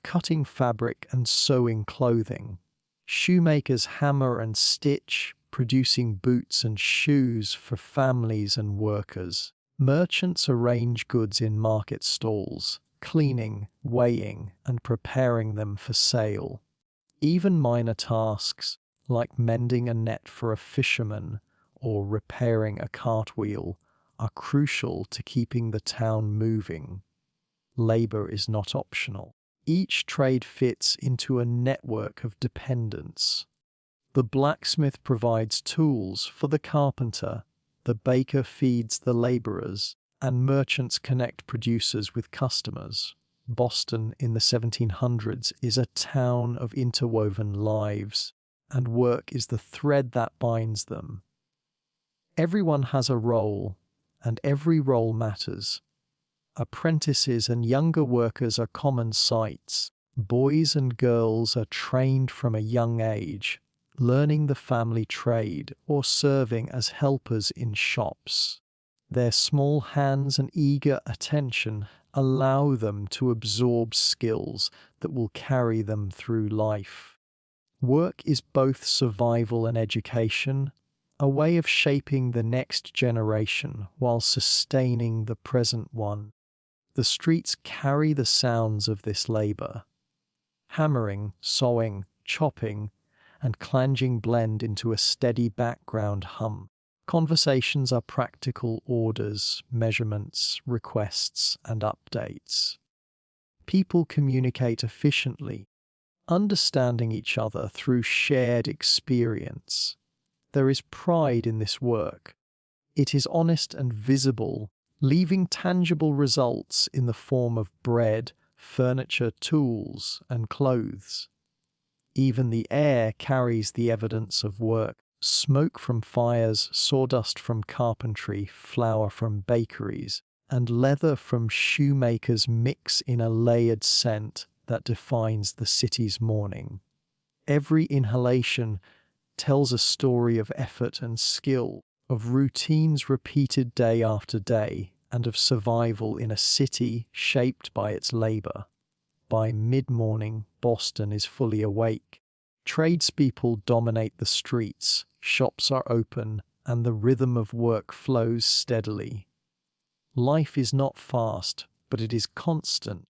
A: cutting fabric and sewing clothing. Shoemakers hammer and stitch, producing boots and shoes for families and workers. Merchants arrange goods in market stalls, cleaning, weighing, and preparing them for sale. Even minor tasks, like mending a net for a fisherman or repairing a cartwheel, are crucial to keeping the town moving. Labor is not optional. Each trade fits into a network of dependence. The blacksmith provides tools for the carpenter, the baker feeds the laborers, and merchants connect producers with customers. Boston in the 1700s is a town of interwoven lives, and work is the thread that binds them. Everyone has a role, and every role matters. Apprentices and younger workers are common sights. Boys and girls are trained from a young age, learning the family trade or serving as helpers in shops. Their small hands and eager attention allow them to absorb skills that will carry them through life. Work is both survival and education, a way of shaping the next generation while sustaining the present one. The streets carry the sounds of this labor. Hammering, sawing, chopping, and clanging blend into a steady background hum. Conversations are practical orders, measurements, requests, and updates. People communicate efficiently, understanding each other through shared experience. There is pride in this work. It is honest and visible, leaving tangible results in the form of bread, furniture, tools, and clothes. Even the air carries the evidence of work. Smoke from fires, sawdust from carpentry, flour from bakeries, and leather from shoemakers mix in a layered scent that defines the city's morning. Every inhalation tells a story of effort and skill, of routines repeated day after day, and of survival in a city shaped by its labor. By mid-morning, Boston is fully awake. Tradespeople dominate the streets, shops are open, and the rhythm of work flows steadily. Life is not fast, but it is constant.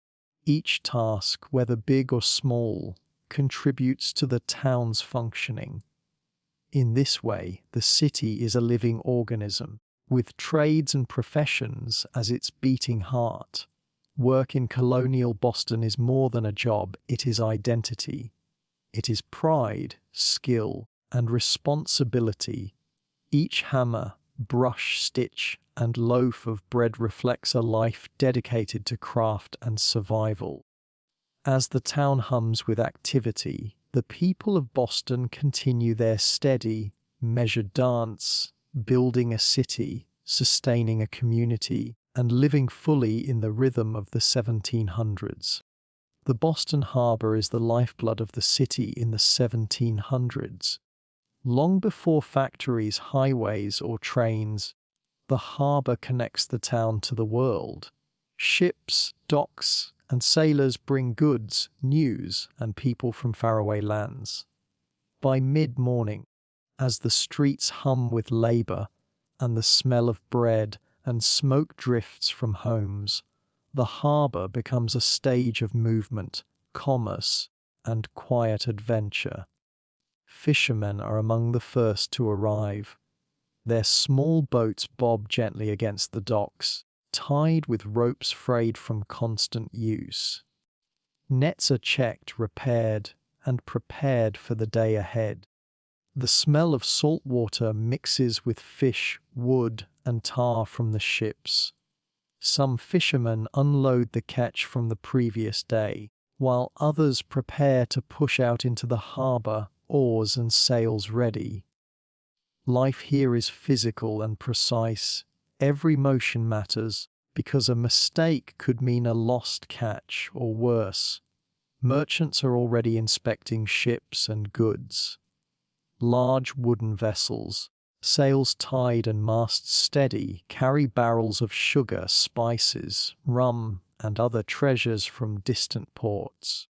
A: Each task, whether big or small, contributes to the town's functioning. In this way, the city is a living organism, with trades and professions as its beating heart. Work in colonial Boston is more than a job, it is identity. It is pride, skill, and responsibility. Each hammer, brush, stitch, and loaf of bread reflects a life dedicated to craft and survival. As the town hums with activity, the people of Boston continue their steady, measured dance, building a city, sustaining a community, and living fully in the rhythm of the 1700s. The Boston Harbor is the lifeblood of the city in the 1700s. Long before factories, highways, or trains, the harbor connects the town to the world. Ships, docks, and sailors bring goods, news, and people from faraway lands. By mid-morning, as the streets hum with labor, and the smell of bread and smoke drifts from homes, the harbor becomes a stage of movement, commerce, and quiet adventure. Fishermen are among the first to arrive. Their small boats bob gently against the docks, tied with ropes frayed from constant use. Nets are checked, repaired, and prepared for the day ahead. The smell of salt water mixes with fish, wood, and tar from the ships. Some fishermen unload the catch from the previous day, while others prepare to push out into the harbor, oars and sails ready. Life here is physical and precise. Every motion matters, because a mistake could mean a lost catch or worse. Merchants are already inspecting ships and goods. Large wooden vessels, sails tied and masts steady, carry barrels of sugar, spices, rum, and other treasures from distant ports.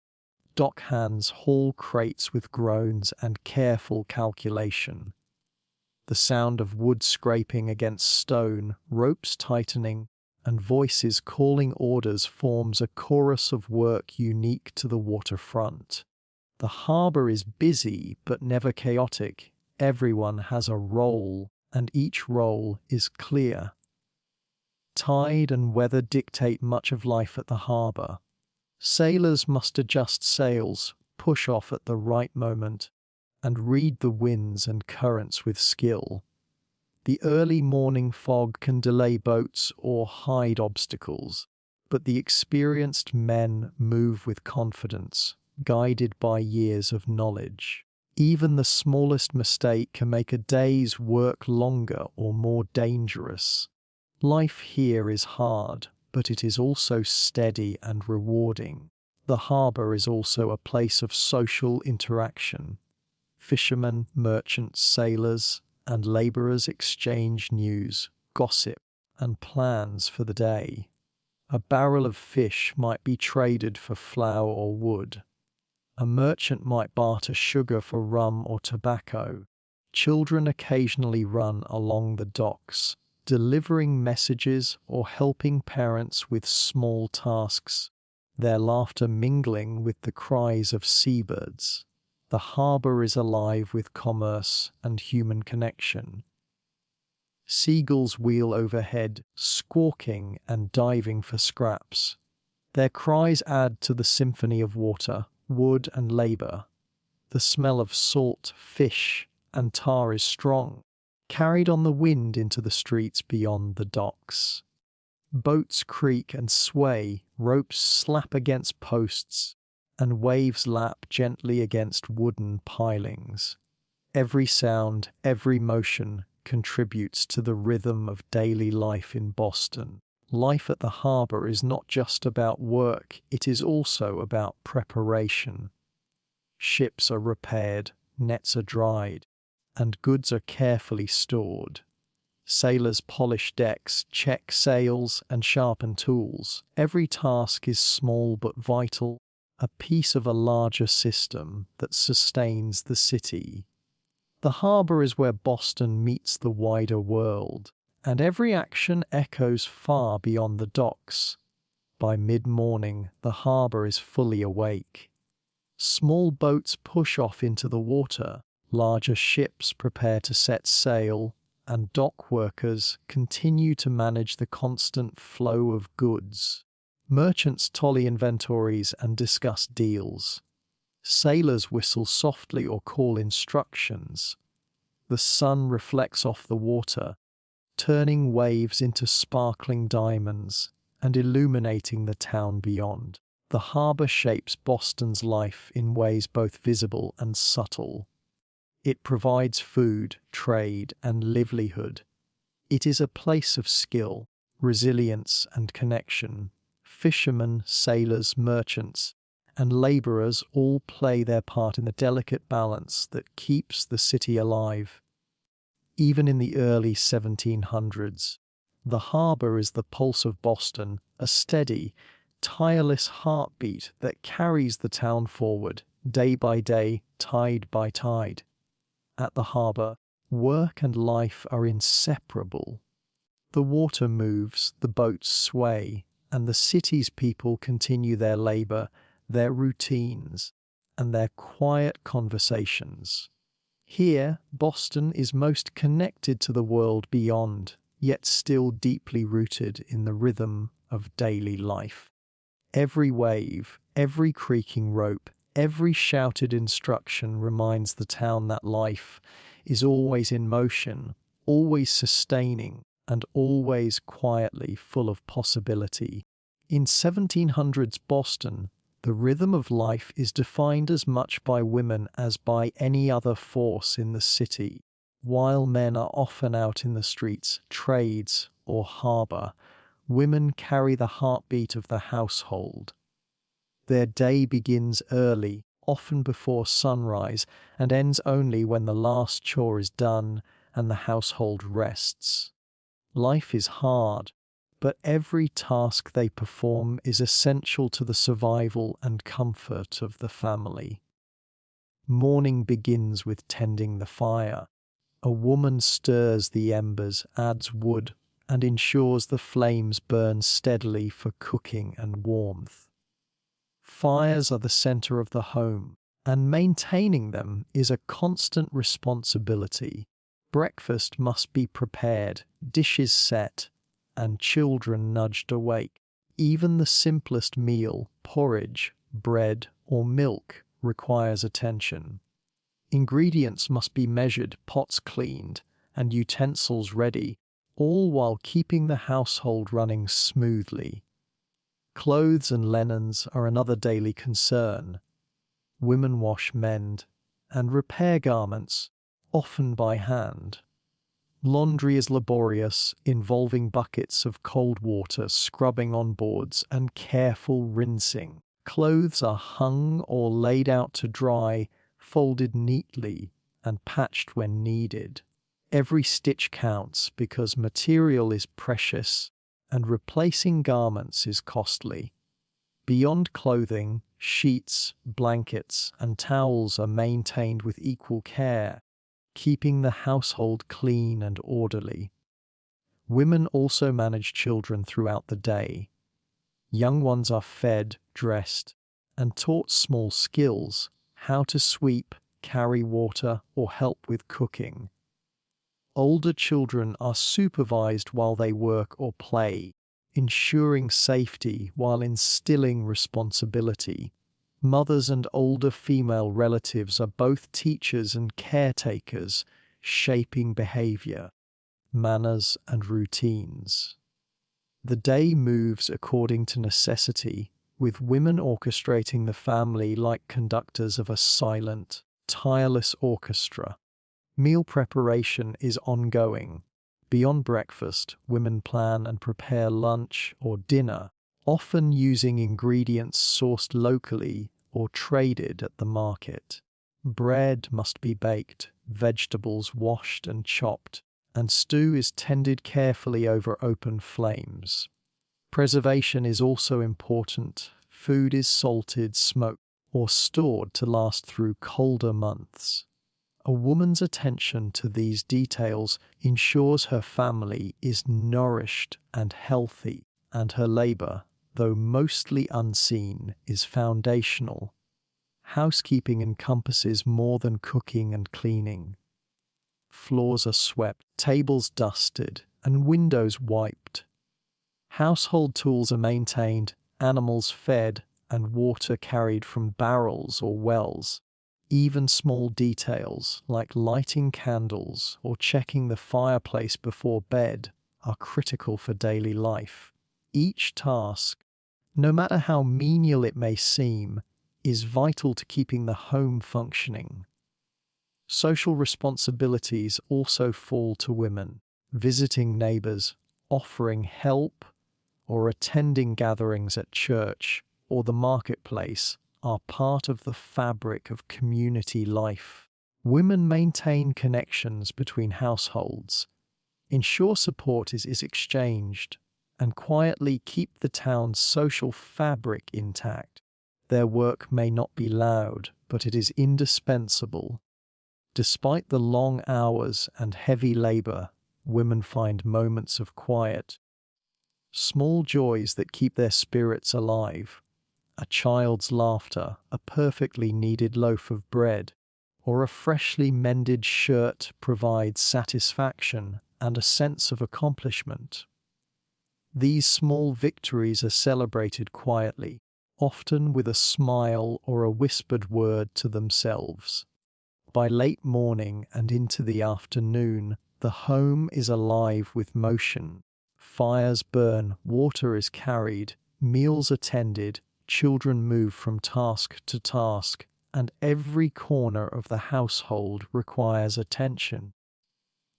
A: Dock hands haul crates with groans and careful calculation. The sound of wood scraping against stone, ropes tightening, and voices calling orders forms a chorus of work unique to the waterfront. The harbor is busy but never chaotic. Everyone has a role, and each role is clear. Tide and weather dictate much of life at the harbor. Sailors must adjust sails, push off at the right moment, and read the winds and currents with skill. The early morning fog can delay boats or hide obstacles, but the experienced men move with confidence, guided by years of knowledge. Even the smallest mistake can make a day's work longer or more dangerous. Life here is hard, but it is also steady and rewarding. The harbor is also a place of social interaction. Fishermen, merchants, sailors, and laborers exchange news, gossip, and plans for the day. A barrel of fish might be traded for flour or wood. A merchant might barter sugar for rum or tobacco. Children occasionally run along the docks, delivering messages or helping parents with small tasks, their laughter mingling with the cries of seabirds. The harbor is alive with commerce and human connection. Seagulls wheel overhead, squawking and diving for scraps. Their cries add to the symphony of water, wood, and labor. The smell of salt, fish, and tar is strong, carried on the wind into the streets beyond the docks. Boats creak and sway, ropes slap against posts, and waves lap gently against wooden pilings. Every sound, every motion contributes to the rhythm of daily life in Boston. Life at the harbor is not just about work, it is also about preparation. Ships are repaired, nets are dried, and goods are carefully stored. Sailors polish decks, check sails, and sharpen tools. Every task is small but vital, a piece of a larger system that sustains the city. The harbor is where Boston meets the wider world, and every action echoes far beyond the docks. by mid-morning, the harbour is fully awake. Small boats push off into the water, larger ships prepare to set sail, and dock workers continue to manage the constant flow of goods. Merchants tally inventories and discuss deals. Sailors whistle softly or call instructions. The sun reflects off the water, turning waves into sparkling diamonds and illuminating the town beyond. The harbour shapes Boston's life in ways both visible and subtle. It provides food, trade, and livelihood. It is a place of skill, resilience, and connection. Fishermen, sailors, merchants, and labourers all play their part in the delicate balance that keeps the city alive. Even in the early 1700s, the harbour is the pulse of Boston, a steady, tireless heartbeat that carries the town forward, day by day, tide by tide. At the harbour, work and life are inseparable. The water moves, the boats sway, and the city's people continue their labour, their routines, and their quiet conversations. Here, Boston is most connected to the world beyond, yet still deeply rooted in the rhythm of daily life. Every wave, every creaking rope, every shouted instruction reminds the town that life is always in motion, always sustaining, and always quietly full of possibility. In 1700s Boston, the rhythm of life is defined as much by women as by any other force in the city. While men are often out in the streets, trades, or harbour, women carry the heartbeat of the household. Their day begins early, often before sunrise, and ends only when the last chore is done and the household rests. Life is hard, but every task they perform is essential to the survival and comfort of the family. Morning begins with tending the fire. A woman stirs the embers, adds wood, and ensures the flames burn steadily for cooking and warmth. Fires are the center of the home, and maintaining them is a constant responsibility. Breakfast must be prepared, dishes set, and children nudged awake. Even the simplest meal, porridge, bread, or milk, requires attention. Ingredients must be measured, pots cleaned, and utensils ready, all while keeping the household running smoothly. Clothes and linens are another daily concern. Women wash, mend, and repair garments, often by hand. Laundry is laborious, involving buckets of cold water, scrubbing on boards, and careful rinsing. Clothes are hung or laid out to dry, folded neatly, and patched when needed. Every stitch counts because material is precious and replacing garments is costly. Beyond clothing, sheets, blankets, and towels are maintained with equal care, keeping the household clean and orderly. Women also manage children throughout the day. Young ones are fed, dressed, and taught small skills, how to sweep, carry water, or help with cooking. Older children are supervised while they work or play, ensuring safety while instilling responsibility. Mothers and older female relatives are both teachers and caretakers, shaping behavior, manners, and routines. The day moves according to necessity, with women orchestrating the family like conductors of a silent, tireless orchestra. Meal preparation is ongoing. Beyond breakfast, women plan and prepare lunch or dinner, often using ingredients sourced locally or traded at the market. Bread must be baked, vegetables washed and chopped, and stew is tended carefully over open flames. Preservation is also important. Food is salted, smoked, or stored to last through colder months. A woman's attention to these details ensures her family is nourished and healthy, and her labor though mostly unseen, is foundational. Housekeeping encompasses more than cooking and cleaning. Floors are swept, tables dusted, and windows wiped. Household tools are maintained, animals fed, and water carried from barrels or wells. Even small details, like lighting candles or checking the fireplace before bed, are critical for daily life. Each task, no matter how menial it may seem, is vital to keeping the home functioning. Social responsibilities also fall to women. Visiting neighbors, offering help, or attending gatherings at church or the marketplace are part of the fabric of community life. Women maintain connections between households, ensure support is exchanged, and quietly keep the town's social fabric intact. Their work may not be loud, but it is indispensable. Despite the long hours and heavy labor, women find moments of quiet, small joys that keep their spirits alive. A child's laughter, a perfectly kneaded loaf of bread, or a freshly mended shirt provides satisfaction and a sense of accomplishment. These small victories are celebrated quietly, often with a smile or a whispered word to themselves. By late morning and into the afternoon, the home is alive with motion. Fires burn, water is carried, meals attended, children move from task to task, and every corner of the household requires attention.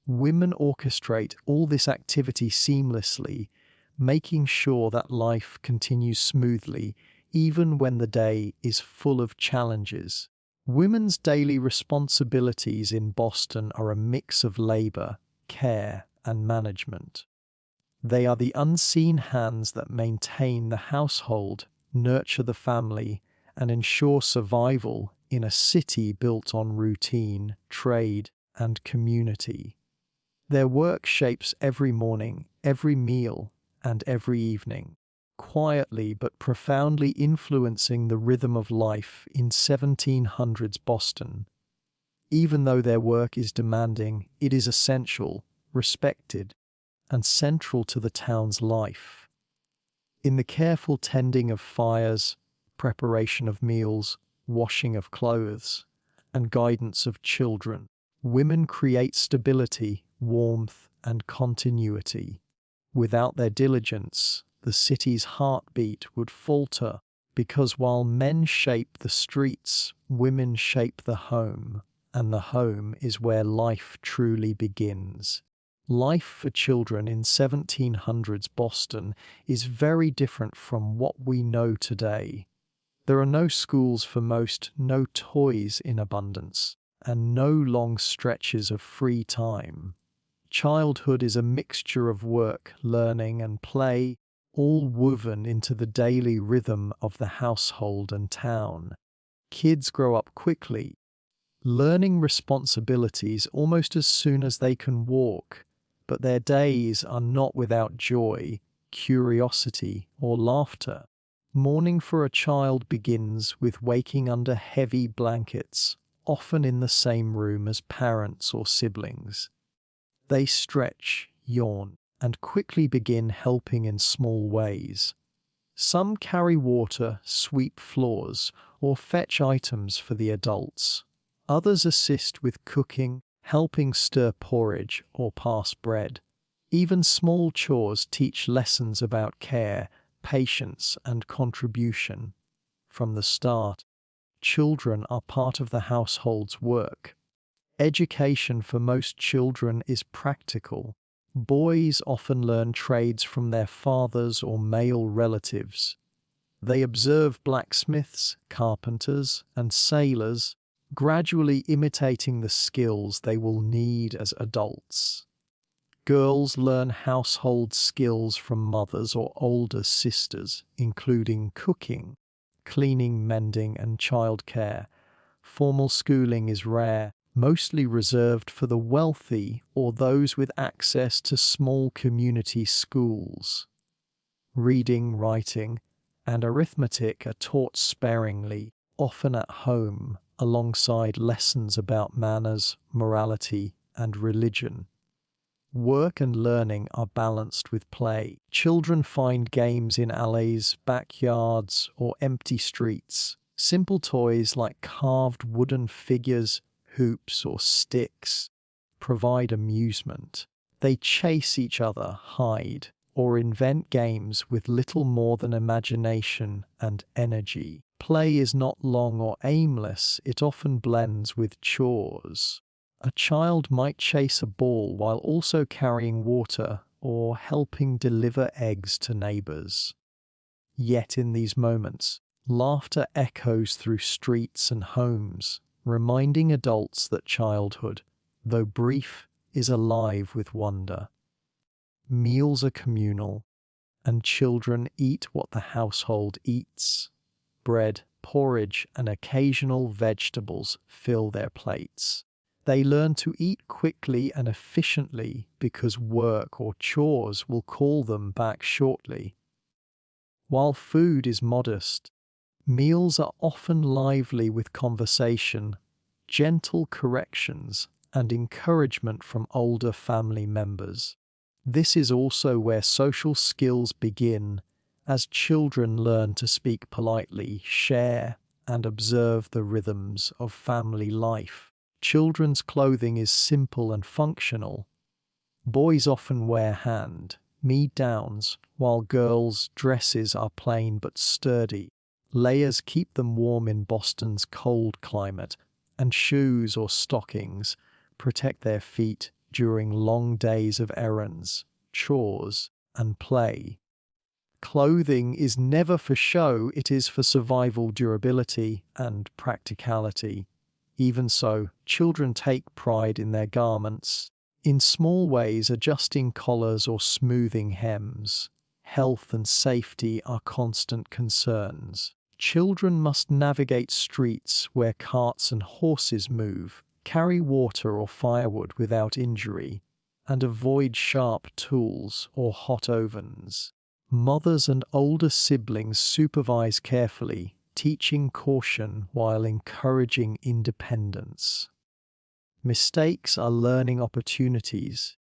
A: Women orchestrate all this activity seamlessly, making sure that life continues smoothly even when the day is full of challenges. Women's daily responsibilities in Boston are a mix of labor, care, and management. They are the unseen hands that maintain the household, nurture the family, and ensure survival in a city built on routine, trade, and community. Their work shapes every morning, every meal, and every evening, quietly but profoundly influencing the rhythm of life in 1700s Boston. Even though their work is demanding, it is essential, respected, and central to the town's life. In the careful tending of fires, preparation of meals, washing of clothes, and guidance of children, women create stability, warmth, and continuity. Without their diligence, the city's heartbeat would falter, because while men shape the streets, women shape the home, and the home is where life truly begins. Life for children in 1700s Boston is very different from what we know today. There are no schools for most, no toys in abundance, and no long stretches of free time. Childhood is a mixture of work, learning, and play, all woven into the daily rhythm of the household and town. Kids grow up quickly, learning responsibilities almost as soon as they can walk, but their days are not without joy, curiosity, or laughter. Morning for a child begins with waking under heavy blankets, often in the same room as parents or siblings. They stretch, yawn, and quickly begin helping in small ways. Some carry water, sweep floors, or fetch items for the adults. Others assist with cooking, helping stir porridge or pass bread. Even small chores teach lessons about care, patience, and contribution. From the start, children are part of the household's work. Education for most children is practical. Boys often learn trades from their fathers or male relatives. They observe blacksmiths, carpenters, and sailors, gradually imitating the skills they will need as adults. Girls learn household skills from mothers or older sisters, including cooking, cleaning, mending, and childcare. Formal schooling is rare, mostly reserved for the wealthy or those with access to small community schools. Reading, writing, and arithmetic are taught sparingly, often at home, alongside lessons about manners, morality, and religion. Work and learning are balanced with play. Children find games in alleys, backyards, or empty streets. Simple toys like carved wooden figures, hoops, or sticks provide amusement. They chase each other, hide, or invent games with little more than imagination and energy. Play is not long or aimless, it often blends with chores. A child might chase a ball while also carrying water or helping deliver eggs to neighbors. Yet in these moments, laughter echoes through streets and homes, reminding adults that childhood, though brief, is alive with wonder. Meals are communal, and children eat what the household eats. Bread, porridge, and occasional vegetables fill their plates. They learn to eat quickly and efficiently because work or chores will call them back shortly. While food is modest, meals are often lively with conversation, gentle corrections, and encouragement from older family members. This is also where social skills begin, as children learn to speak politely, share, and observe the rhythms of family life. Children's clothing is simple and functional. Boys often wear me-downs, while girls' dresses are plain but sturdy. Layers keep them warm in Boston's cold climate, and shoes or stockings protect their feet during long days of errands, chores, and play. Clothing is never for show, it is for survival, durability, and practicality. Even so, children take pride in their garments, in small ways adjusting collars or smoothing hems. Health and safety are constant concerns. Children must navigate streets where carts and horses move, carry water or firewood without injury, and avoid sharp tools or hot ovens. Mothers and older siblings supervise carefully, teaching caution while encouraging independence. Mistakes are learning opportunities,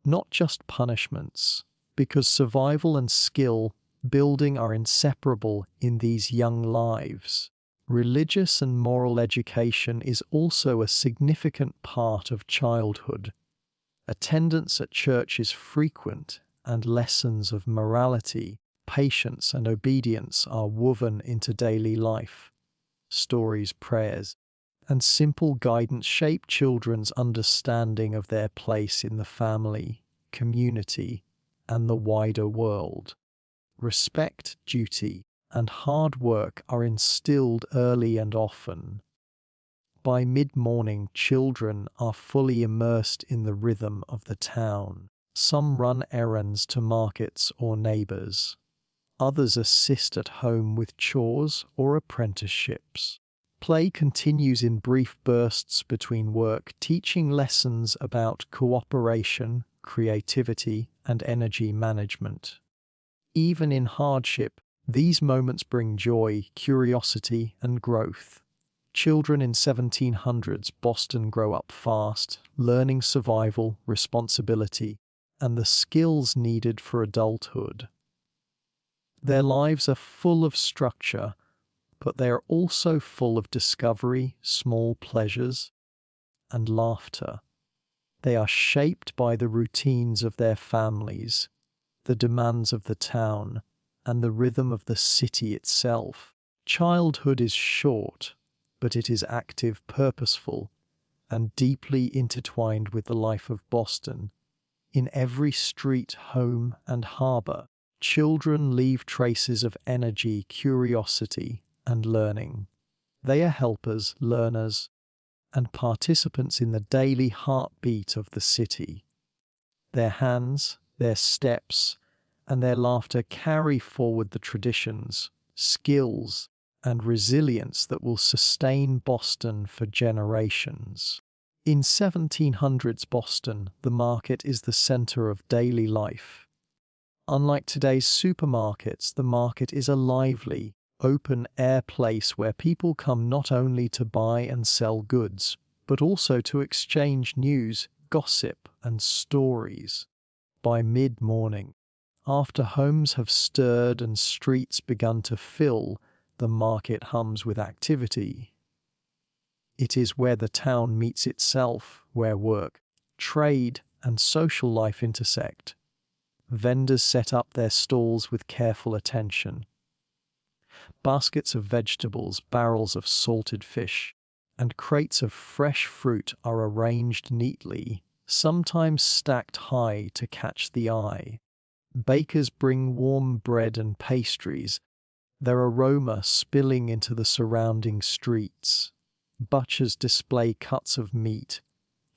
A: not just punishments, because survival and skill building are inseparable in these young lives. Religious and moral education is also a significant part of childhood. Attendance at church is frequent, and lessons of morality, patience, and obedience are woven into daily life. Stories, prayers, and simple guidance shape children's understanding of their place in the family, community, and the wider world. Respect, duty, and hard work are instilled early and often. By mid-morning, children are fully immersed in the rhythm of the town. Some run errands to markets or neighbors. Others assist at home with chores or apprenticeships. Play continues in brief bursts between work, teaching lessons about cooperation, creativity, and energy management. Even in hardship, these moments bring joy, curiosity, and growth. Children in 1700s Boston grow up fast, learning survival, responsibility, and the skills needed for adulthood. Their lives are full of structure, but they are also full of discovery, small pleasures, and laughter. They are shaped by the routines of their families, the demands of the town, and the rhythm of the city itself. Childhood is short, but it is active, purposeful, and deeply intertwined with the life of Boston. In every street, home, and harbor, children leave traces of energy, curiosity, and learning. They are helpers, learners, and participants in the daily heartbeat of the city. Their hands, their steps, and their laughter carry forward the traditions, skills, and resilience that will sustain Boston for generations. In 1700s Boston, the market is the center of daily life. Unlike today's supermarkets, the market is a lively, open-air place where people come not only to buy and sell goods, but also to exchange news, gossip, and stories. By mid-morning, after homes have stirred and streets begun to fill, the market hums with activity. It is where the town meets itself, where work, trade, and social life intersect. Vendors set up their stalls with careful attention. Baskets of vegetables, barrels of salted fish, and crates of fresh fruit are arranged neatly, sometimes stacked high to catch the eye. Bakers bring warm bread and pastries, their aroma spilling into the surrounding streets. Butchers display cuts of meat,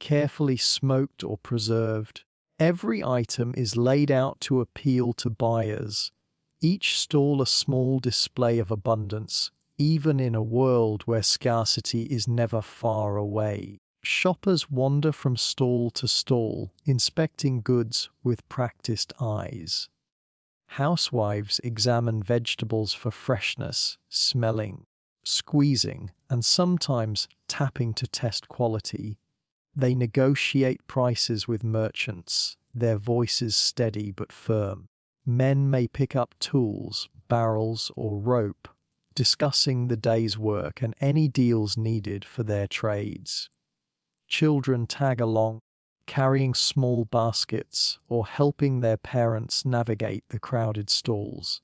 A: carefully smoked or preserved. Every item is laid out to appeal to buyers, each stall a small display of abundance, even in a world where scarcity is never far away. Shoppers wander from stall to stall, inspecting goods with practiced eyes. Housewives examine vegetables for freshness, smelling, squeezing, and sometimes tapping to test quality. They negotiate prices with merchants, their voices steady but firm. Men may pick up tools, barrels, or rope, discussing the day's work and any deals needed for their trades. Children tag along, carrying small baskets or helping their parents navigate the crowded stalls.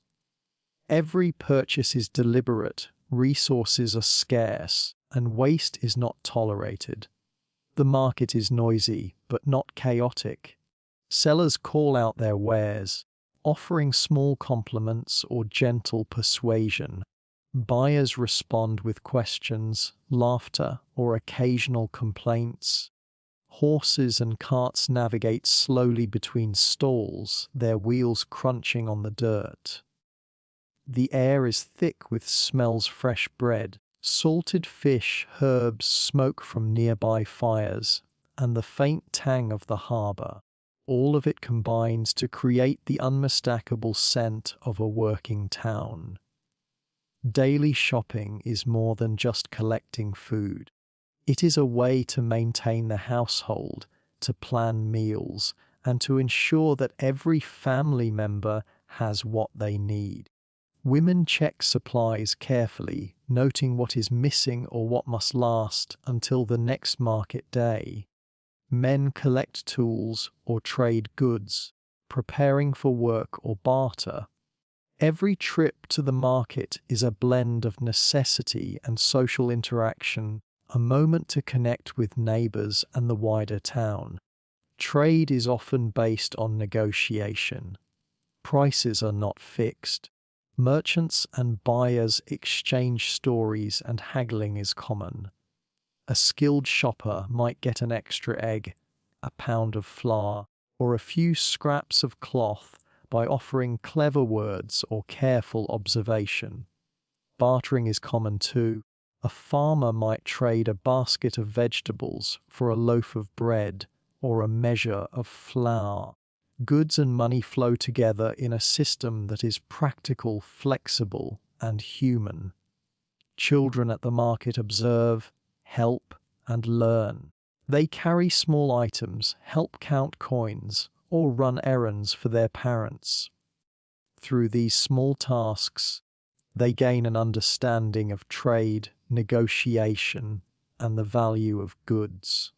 A: Every purchase is deliberate, resources are scarce, and waste is not tolerated. The market is noisy, but not chaotic. Sellers call out their wares, offering small compliments or gentle persuasion. Buyers respond with questions, laughter, or occasional complaints. Horses and carts navigate slowly between stalls, their wheels crunching on the dirt. The air is thick with smells fresh bread, salted fish, herbs, smoke from nearby fires, and the faint tang of the harbour. All of it combines to create the unmistakable scent of a working town. Daily shopping is more than just collecting food. It is a way to maintain the household, to plan meals, and to ensure that every family member has what they need. Women check supplies carefully, noting what is missing or what must last until the next market day. Men collect tools or trade goods, preparing for work or barter. Every trip to the market is a blend of necessity and social interaction, a moment to connect with neighbours and the wider town. Trade is often based on negotiation. Prices are not fixed. Merchants and buyers exchange stories and haggling is common. A skilled shopper might get an extra egg, a pound of flour, or a few scraps of cloth by offering clever words or careful observation. Bartering is common too. A farmer might trade a basket of vegetables for a loaf of bread or a measure of flour. Goods and money flow together in a system that is practical, flexible, and human. Children at the market observe, help, and learn. They carry small items, help count coins, or run errands for their parents. Through these small tasks, they gain an understanding of trade, negotiation, and the value of goods.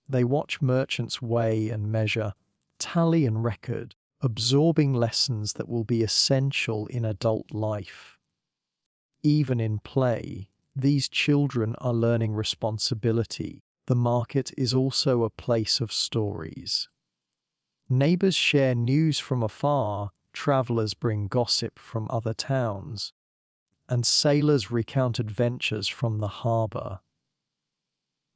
A: They watch merchants weigh and measure, tally and record, absorbing lessons that will be essential in adult life. Even in play, these children are learning responsibility. The market is also a place of stories. Neighbours share news from afar, travellers bring gossip from other towns, and sailors recount adventures from the harbour.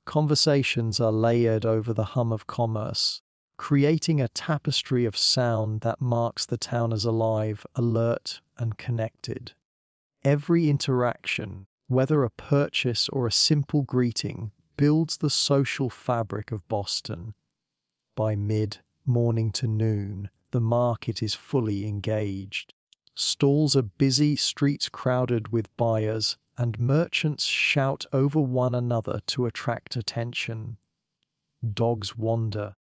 A: Conversations are layered over the hum of commerce, creating a tapestry of sound that marks the town as alive, alert, and connected. Every interaction, whether a purchase or a simple greeting, builds the social fabric of Boston. By mid-morning to noon, the market is fully engaged. Stalls are busy, streets crowded with buyers, and merchants shout over one another to attract attention. Dogs wander,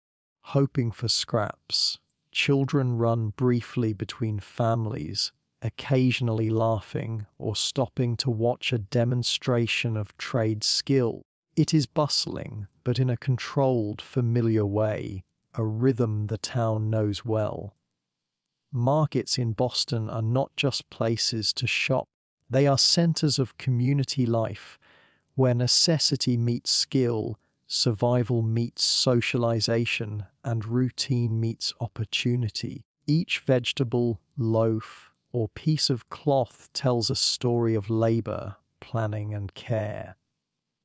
A: hoping for scraps. Children run briefly between families, occasionally laughing or stopping to watch a demonstration of trade skill. It is bustling, but in a controlled, familiar way, a rhythm the town knows well. Markets in Boston are not just places to shop, they are centers of community life, where necessity meets skill, survival meets socialization, and routine meets opportunity. Each vegetable, loaf, or piece of cloth tells a story of labor, planning, and care.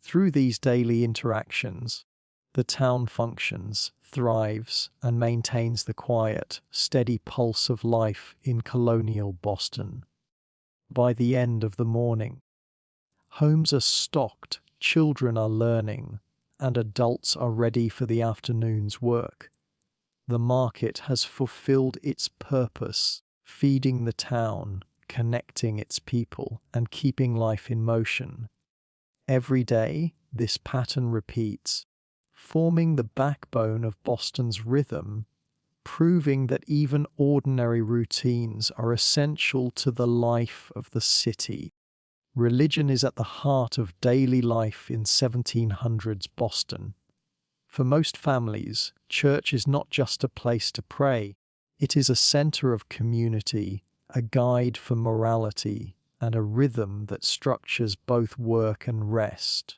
A: Through these daily interactions, the town functions, thrives, and maintains the quiet, steady pulse of life in colonial Boston. By the end of the morning, homes are stocked, children are learning, and adults are ready for the afternoon's work. The market has fulfilled its purpose, feeding the town, connecting its people, and keeping life in motion. Every day, this pattern repeats, forming the backbone of Boston's rhythm, proving that even ordinary routines are essential to the life of the city. Religion is at the heart of daily life in 1700s Boston. For most families, church is not just a place to pray, it is a center of community, a guide for morality, and a rhythm that structures both work and rest.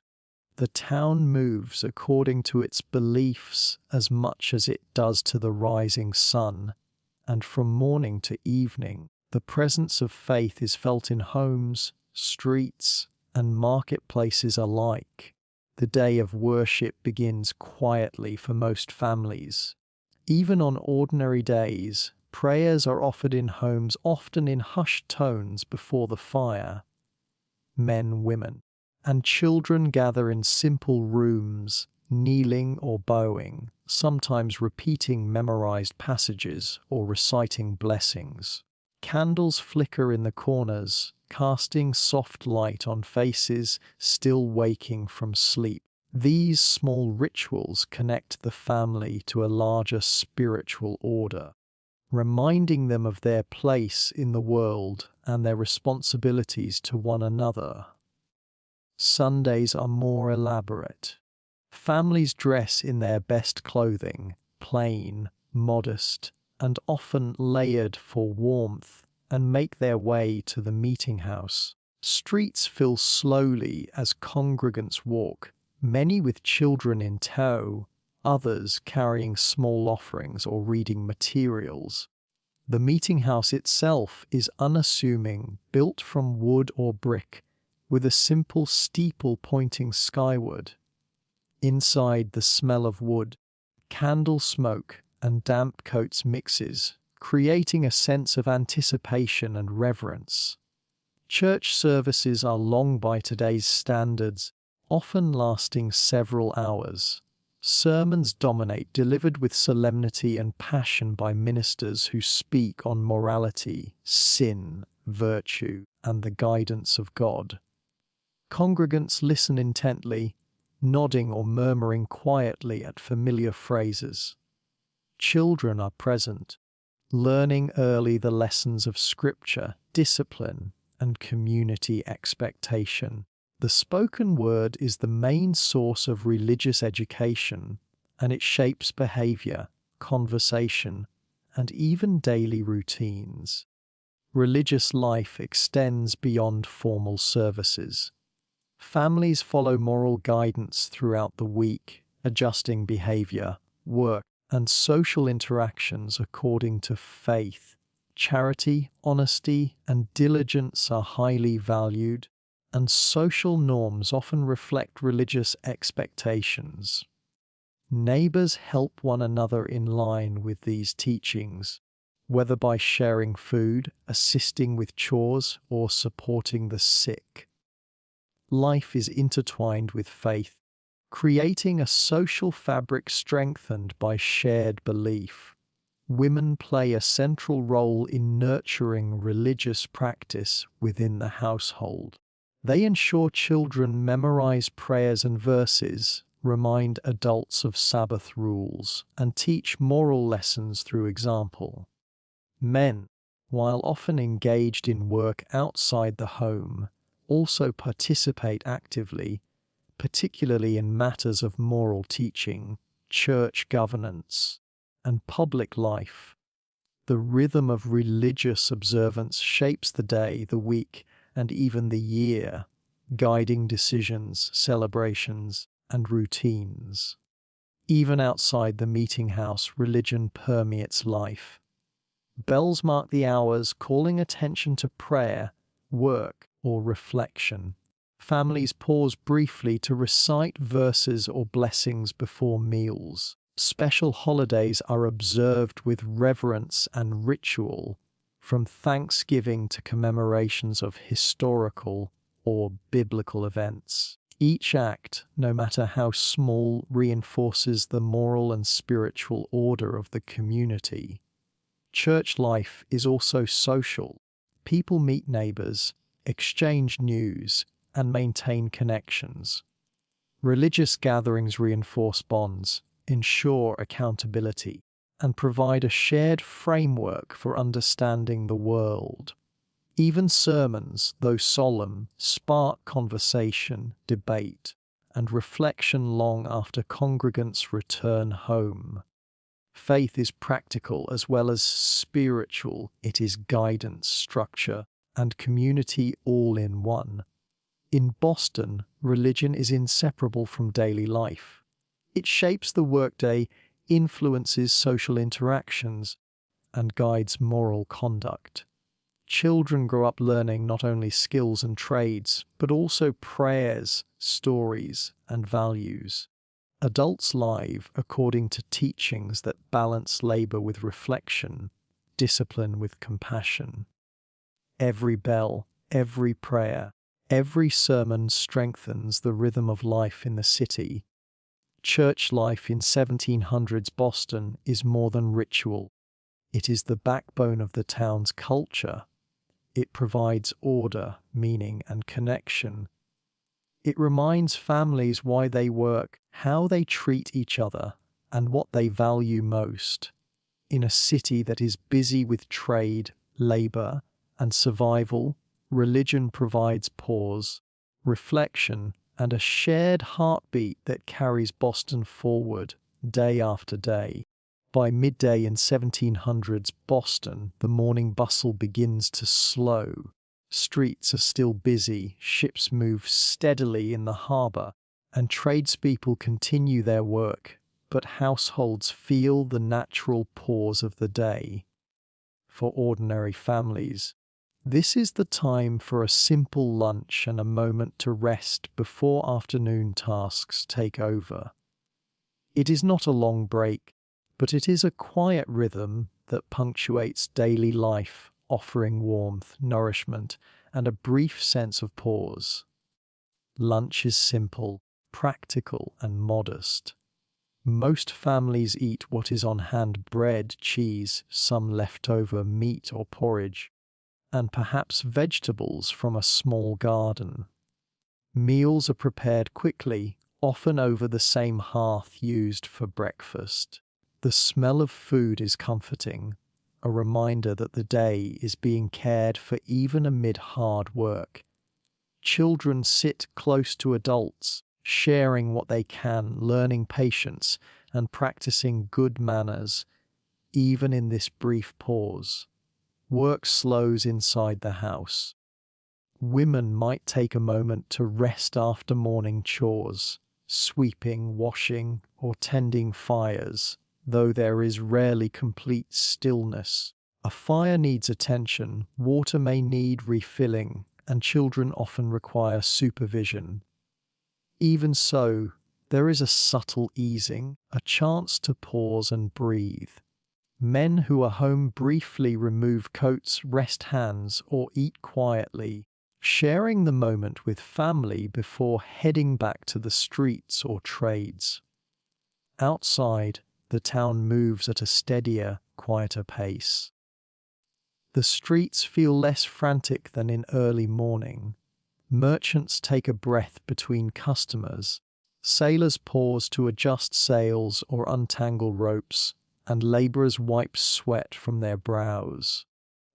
A: The town moves according to its beliefs as much as it does to the rising sun, and from morning to evening, the presence of faith is felt in homes, streets, and marketplaces alike. The day of worship begins quietly for most families. Even on ordinary days, prayers are offered in homes, often in hushed tones before the fire. Men, women, and children gather in simple rooms, kneeling or bowing, sometimes repeating memorized passages or reciting blessings. Candles flicker in the corners, casting soft light on faces still waking from sleep. These small rituals connect the family to a larger spiritual order, reminding them of their place in the world and their responsibilities to one another. Sundays are more elaborate. Families dress in their best clothing, plain, modest, and often layered for warmth, and make their way to the meeting house. Streets fill slowly as congregants walk, many with children in tow, others carrying small offerings or reading materials. The meeting house itself is unassuming, built from wood or brick, with a simple steeple pointing skyward. Inside, the smell of wood, candle smoke, and damp coats mixes, creating a sense of anticipation and reverence. Church services are long by today's standards, often lasting several hours. Sermons dominate, delivered with solemnity and passion by ministers who speak on morality, sin, virtue, and the guidance of God. Congregants listen intently, nodding or murmuring quietly at familiar phrases. Children are present, learning early the lessons of Scripture, discipline, and community expectation. The spoken word is the main source of religious education, and it shapes behavior, conversation, and even daily routines. Religious life extends beyond formal services. Families follow moral guidance throughout the week, adjusting behavior, work, and social interactions according to faith. Charity, honesty, and diligence are highly valued, and social norms often reflect religious expectations. Neighbors help one another in line with these teachings, whether by sharing food, assisting with chores, or supporting the sick. Life is intertwined with faith, creating a social fabric strengthened by shared belief. Women play a central role in nurturing religious practice within the household. They ensure children memorize prayers and verses, remind adults of Sabbath rules, and teach moral lessons through example. Men, while often engaged in work outside the home, also participate actively, particularly in matters of moral teaching, church governance, and public life. The rhythm of religious observance shapes the day, the week, and even the year, guiding decisions, celebrations, and routines. Even outside the meeting house, religion permeates life. Bells mark the hours, calling attention to prayer, work, or reflection. Families pause briefly to recite verses or blessings before meals. Special holidays are observed with reverence and ritual, from Thanksgiving to commemorations of historical or biblical events. Each act, no matter how small, reinforces the moral and spiritual order of the community. Church life is also social. People meet neighbors, exchange news, and maintain connections. Religious gatherings reinforce bonds, ensure accountability, and provide a shared framework for understanding the world. Even sermons, though solemn, spark conversation, debate, and reflection long after congregants return home. Faith is practical as well as spiritual. It is guidance, structure, and community all in one. In Boston, religion is inseparable from daily life. It shapes the workday, influences social interactions, and guides moral conduct. Children grow up learning not only skills and trades, but also prayers, stories, and values. Adults live according to teachings that balance labor with reflection, discipline with compassion. Every bell, every prayer, every sermon strengthens the rhythm of life in the city. Church life in 1700s Boston is more than ritual. It is the backbone of the town's culture. It provides order, meaning, and connection. It reminds families why they work, how they treat each other, and what they value most. In a city that is busy with trade, labor, and survival, religion provides pause, reflection, and a shared heartbeat that carries Boston forward day after day. By midday in 1700s Boston, the morning bustle begins to slow. Streets are still busy, ships move steadily in the harbor, and tradespeople continue their work, but households feel the natural pause of the day. For ordinary families, this is the time for a simple lunch and a moment to rest before afternoon tasks take over. It is not a long break, but it is a quiet rhythm that punctuates daily life, offering warmth, nourishment, and a brief sense of pause. Lunch is simple, practical, and modest. Most families eat what is on hand: bread, cheese, some leftover meat or porridge, and perhaps vegetables from a small garden. Meals are prepared quickly, often over the same hearth used for breakfast. The smell of food is comforting, a reminder that the day is being cared for even amid hard work. Children sit close to adults, sharing what they can, learning patience, and practicing good manners, even in this brief pause. Work slows inside the house. Women might take a moment to rest after morning chores, sweeping, washing, or tending fires, though there is rarely complete stillness. A fire needs attention, water may need refilling, and children often require supervision. Even so, there is a subtle easing, a chance to pause and breathe. Men who are home briefly remove coats, rest hands, or eat quietly, sharing the moment with family before heading back to the streets or trades. Outside, the town moves at a steadier, quieter pace. The streets feel less frantic than in early morning. Merchants take a breath between customers. Sailors pause to adjust sails or untangle ropes, and laborers wipe sweat from their brows.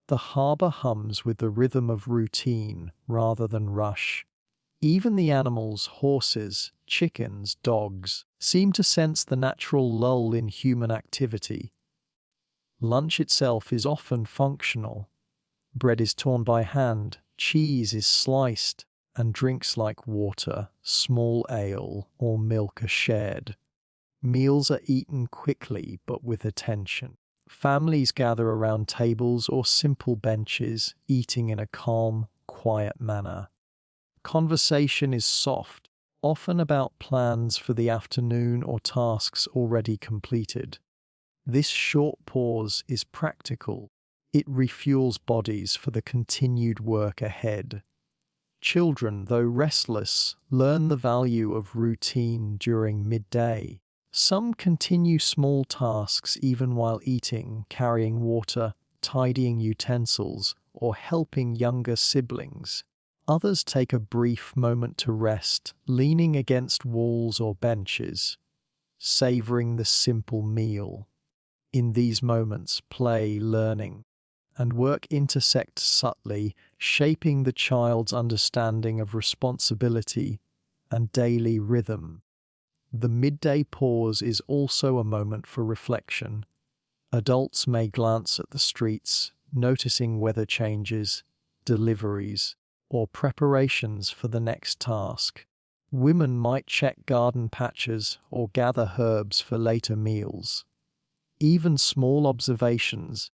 A: The harbor hums with the rhythm of routine rather than rush. Even the animals, horses, chickens, dogs, seem to sense the natural lull in human activity. Lunch itself is often functional. Bread is torn by hand, cheese is sliced, and drinks like water, small ale, or milk are shared. Meals are eaten quickly but with attention. Families gather around tables or simple benches, eating in a calm, quiet manner. Conversation is soft, often about plans for the afternoon or tasks already completed. This short pause is practical. It refuels bodies for the continued work ahead. Children, though restless, learn the value of routine during midday. Some continue small tasks even while eating, carrying water, tidying utensils, or helping younger siblings. Others take a brief moment to rest, leaning against walls or benches, savoring the simple meal. In these moments, play, learning, and work intersect subtly, shaping the child's understanding of responsibility and daily rhythm. The midday pause is also a moment for reflection. Adults may glance at the streets, noticing weather changes, deliveries, or preparations for the next task. Women might check garden patches or gather herbs for later meals. Even small observations,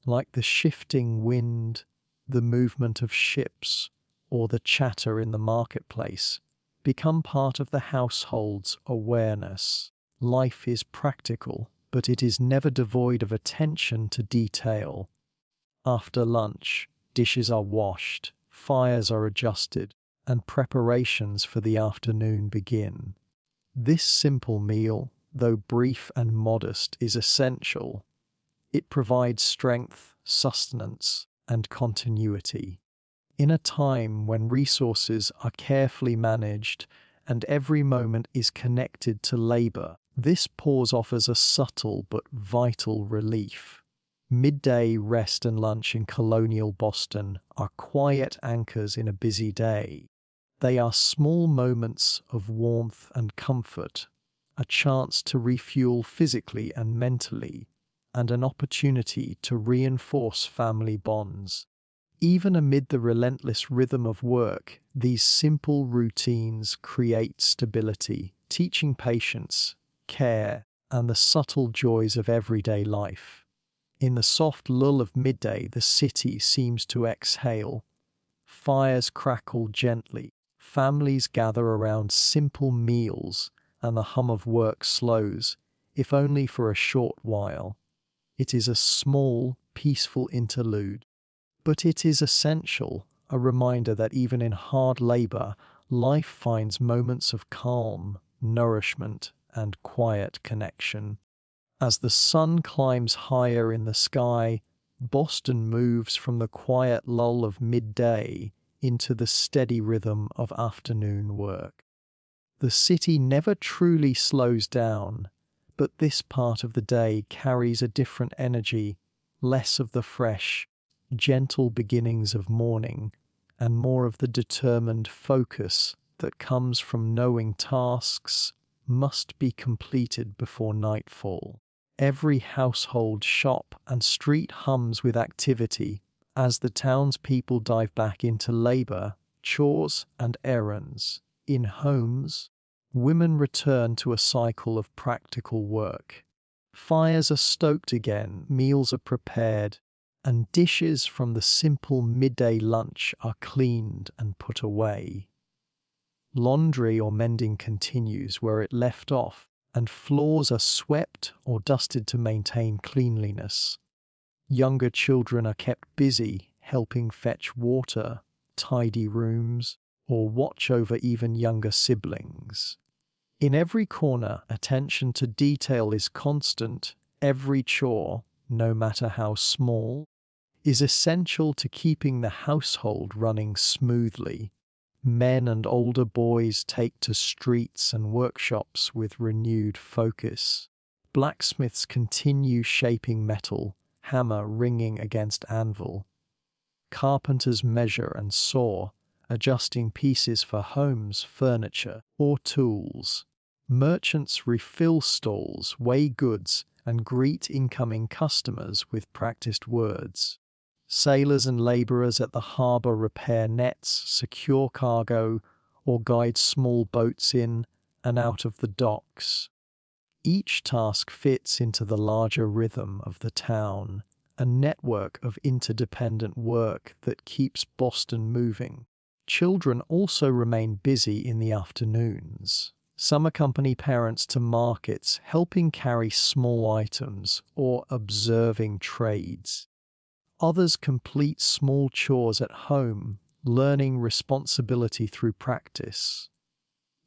A: like the shifting wind, the movement of ships, or the chatter in the marketplace, become part of the household's awareness. Life is practical, but it is never devoid of attention to detail. After lunch, dishes are washed, fires are adjusted, and preparations for the afternoon begin. This simple meal, though brief and modest, is essential. It provides strength, sustenance, and continuity. In a time when resources are carefully managed and every moment is connected to labor, this pause offers a subtle but vital relief. Midday rest and lunch in Colonial Boston are quiet anchors in a busy day. They are small moments of warmth and comfort, a chance to refuel physically and mentally, and an opportunity to reinforce family bonds. Even amid the relentless rhythm of work, these simple routines create stability, teaching patience, care, and the subtle joys of everyday life. In the soft lull of midday, the city seems to exhale. Fires crackle gently, families gather around simple meals, and the hum of work slows, if only for a short while. It is a small, peaceful interlude, but it is essential, a reminder that even in hard labor, life finds moments of calm, nourishment, and quiet connection. As the sun climbs higher in the sky, Boston moves from the quiet lull of midday into the steady rhythm of afternoon work. The city never truly slows down, but this part of the day carries a different energy, less of the fresh, gentle beginnings of morning, and more of the determined focus that comes from knowing tasks must be completed before nightfall. Every household, shop, and street hums with activity as the townspeople dive back into labor, chores, and errands. In homes, women return to a cycle of practical work. Fires are stoked again, meals are prepared, and dishes from the simple midday lunch are cleaned and put away. Laundry or mending continues where it left off, and floors are swept or dusted to maintain cleanliness. Younger children are kept busy helping fetch water, tidy rooms, or watch over even younger siblings. In every corner, attention to detail is constant. Every chore, no matter how small, is essential to keeping the household running smoothly. Men and older boys take to streets and workshops with renewed focus. Blacksmiths continue shaping metal, hammer ringing against anvil. Carpenters measure and saw, adjusting pieces for homes, furniture, or tools. Merchants refill stalls, weigh goods, and greet incoming customers with practiced words. Sailors and labourers at the harbour repair nets, secure cargo, or guide small boats in and out of the docks. Each task fits into the larger rhythm of the town, a network of interdependent work that keeps Boston moving. Children also remain busy in the afternoons. Some accompany parents to markets, helping carry small items or observing trades. Others complete small chores at home, learning responsibility through practice.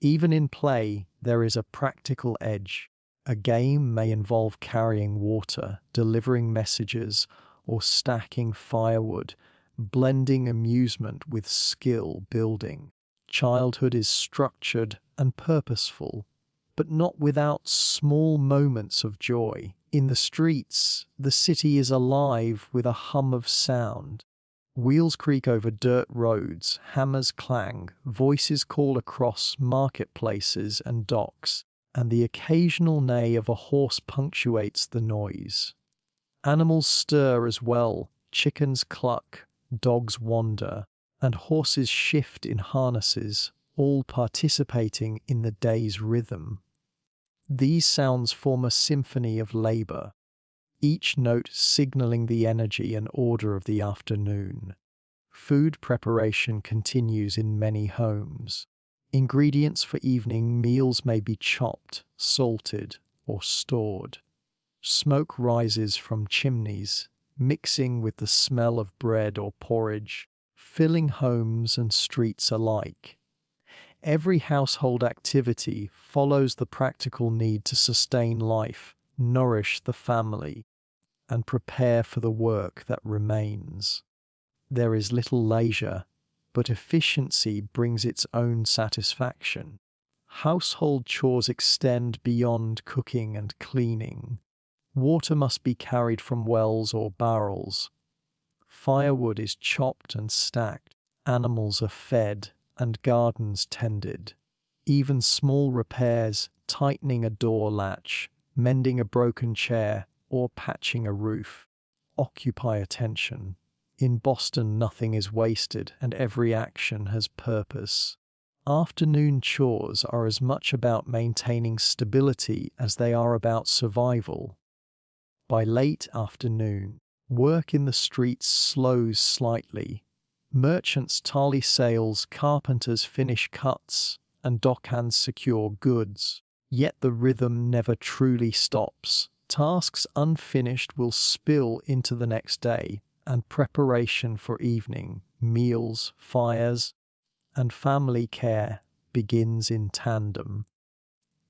A: Even in play, there is a practical edge. A game may involve carrying water, delivering messages, or stacking firewood, blending amusement with skill building. Childhood is structured and purposeful, but not without small moments of joy. In the streets, the city is alive with a hum of sound. Wheels creak over dirt roads, hammers clang, voices call across marketplaces and docks, and the occasional neigh of a horse punctuates the noise. Animals stir as well, chickens cluck, dogs wander, and horses shift in harnesses, all participating in the day's rhythm. These sounds form a symphony of labour, each note signalling the energy and order of the afternoon. Food preparation continues in many homes. Ingredients for evening meals may be chopped, salted, or stored. Smoke rises from chimneys, mixing with the smell of bread or porridge, filling homes and streets alike. Every household activity follows the practical need to sustain life, nourish the family, and prepare for the work that remains. There is little leisure, but efficiency brings its own satisfaction. Household chores extend beyond cooking and cleaning. Water must be carried from wells or barrels. Firewood is chopped and stacked. Animals are fed and gardens tended. Even small repairs, tightening a door latch, mending a broken chair, or patching a roof, occupy attention. In Boston, nothing is wasted and every action has purpose. Afternoon chores are as much about maintaining stability as they are about survival. By late afternoon, work in the streets slows slightly. Merchants tally sails, carpenters finish cuts, and dockhands secure goods. Yet the rhythm never truly stops. Tasks unfinished will spill into the next day, and preparation for evening, meals, fires, and family care begins in tandem.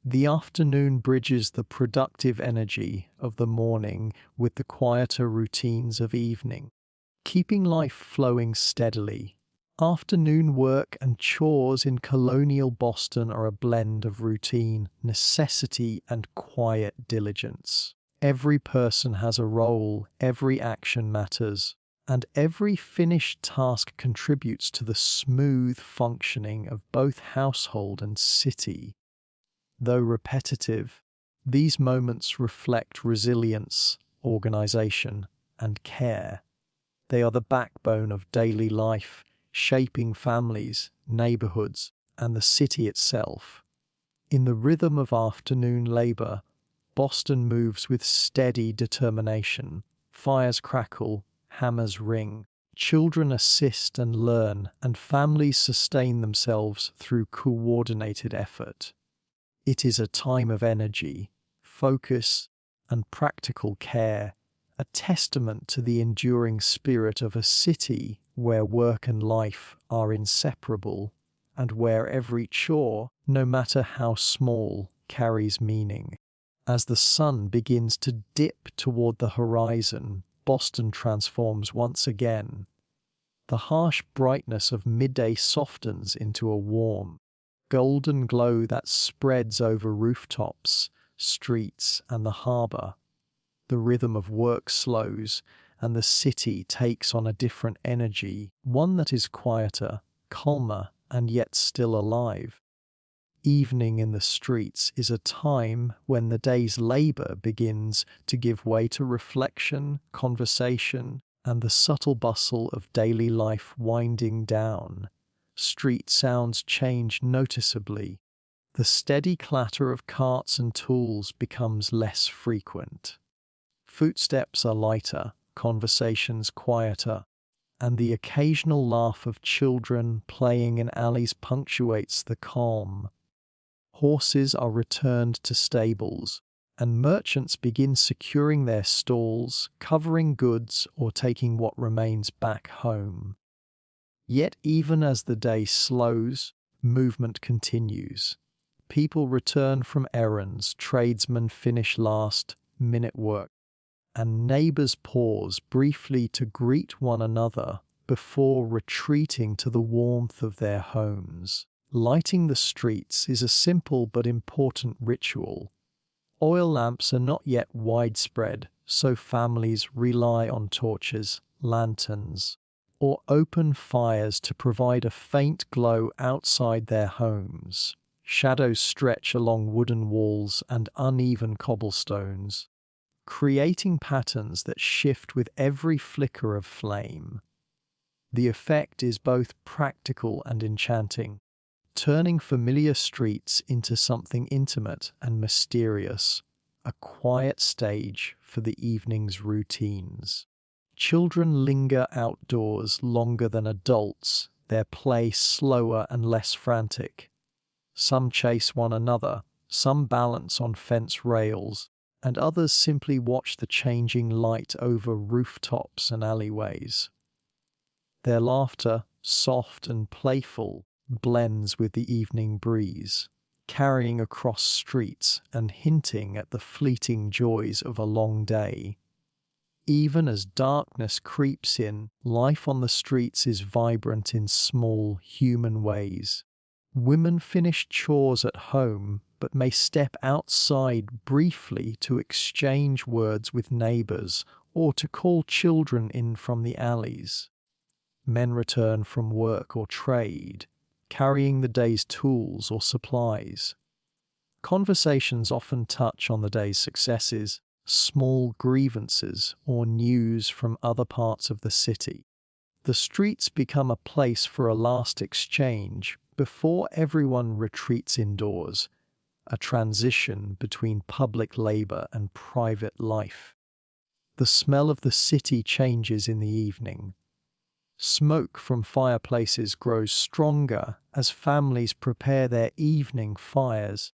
A: The afternoon bridges the productive energy of the morning with the quieter routines of evening, keeping life flowing steadily. Afternoon work and chores in colonial Boston are a blend of routine, necessity, and quiet diligence. Every person has a role, every action matters, and every finished task contributes to the smooth functioning of both household and city. Though repetitive, these moments reflect resilience, organization, and care. They are the backbone of daily life, shaping families, neighborhoods, and the city itself. In the rhythm of afternoon labor, Boston moves with steady determination. Fires crackle, hammers ring, children assist and learn, and families sustain themselves through coordinated effort. It is a time of energy, focus, and practical care, a testament to the enduring spirit of a city where work and life are inseparable, and where every chore, no matter how small, carries meaning. As the sun begins to dip toward the horizon, Boston transforms once again. The harsh brightness of midday softens into a warm, golden glow that spreads over rooftops, streets, and the harbor. The rhythm of work slows, and the city takes on a different energy, one that is quieter, calmer, and yet still alive. Evening in the streets is a time when the day's labor begins to give way to reflection, conversation, and the subtle bustle of daily life winding down. Street sounds change noticeably. The steady clatter of carts and tools becomes less frequent. Footsteps are lighter, conversations quieter, and the occasional laugh of children playing in alleys punctuates the calm. Horses are returned to stables, and merchants begin securing their stalls, covering goods, or taking what remains back home. Yet even as the day slows, movement continues. People return from errands, tradesmen finish last-minute work, and neighbors pause briefly to greet one another before retreating to the warmth of their homes. Lighting the streets is a simple but important ritual. Oil lamps are not yet widespread, so families rely on torches, lanterns, or open fires to provide a faint glow outside their homes. Shadows stretch along wooden walls and uneven cobblestones, creating patterns that shift with every flicker of flame. The effect is both practical and enchanting, turning familiar streets into something intimate and mysterious, a quiet stage for the evening's routines. Children linger outdoors longer than adults, their play slower and less frantic. Some chase one another, some balance on fence rails, and others simply watch the changing light over rooftops and alleyways. Their laughter, soft and playful, blends with the evening breeze, carrying across streets and hinting at the fleeting joys of a long day. Even as darkness creeps in, life on the streets is vibrant in small, human ways. Women finish chores at home, but may step outside briefly to exchange words with neighbors or to call children in from the alleys. Men return from work or trade, carrying the day's tools or supplies. Conversations often touch on the day's successes, small grievances, or news from other parts of the city. The streets become a place for a last exchange before everyone retreats indoors, a transition between public labor and private life. The smell of the city changes in the evening. Smoke from fireplaces grows stronger as families prepare their evening fires,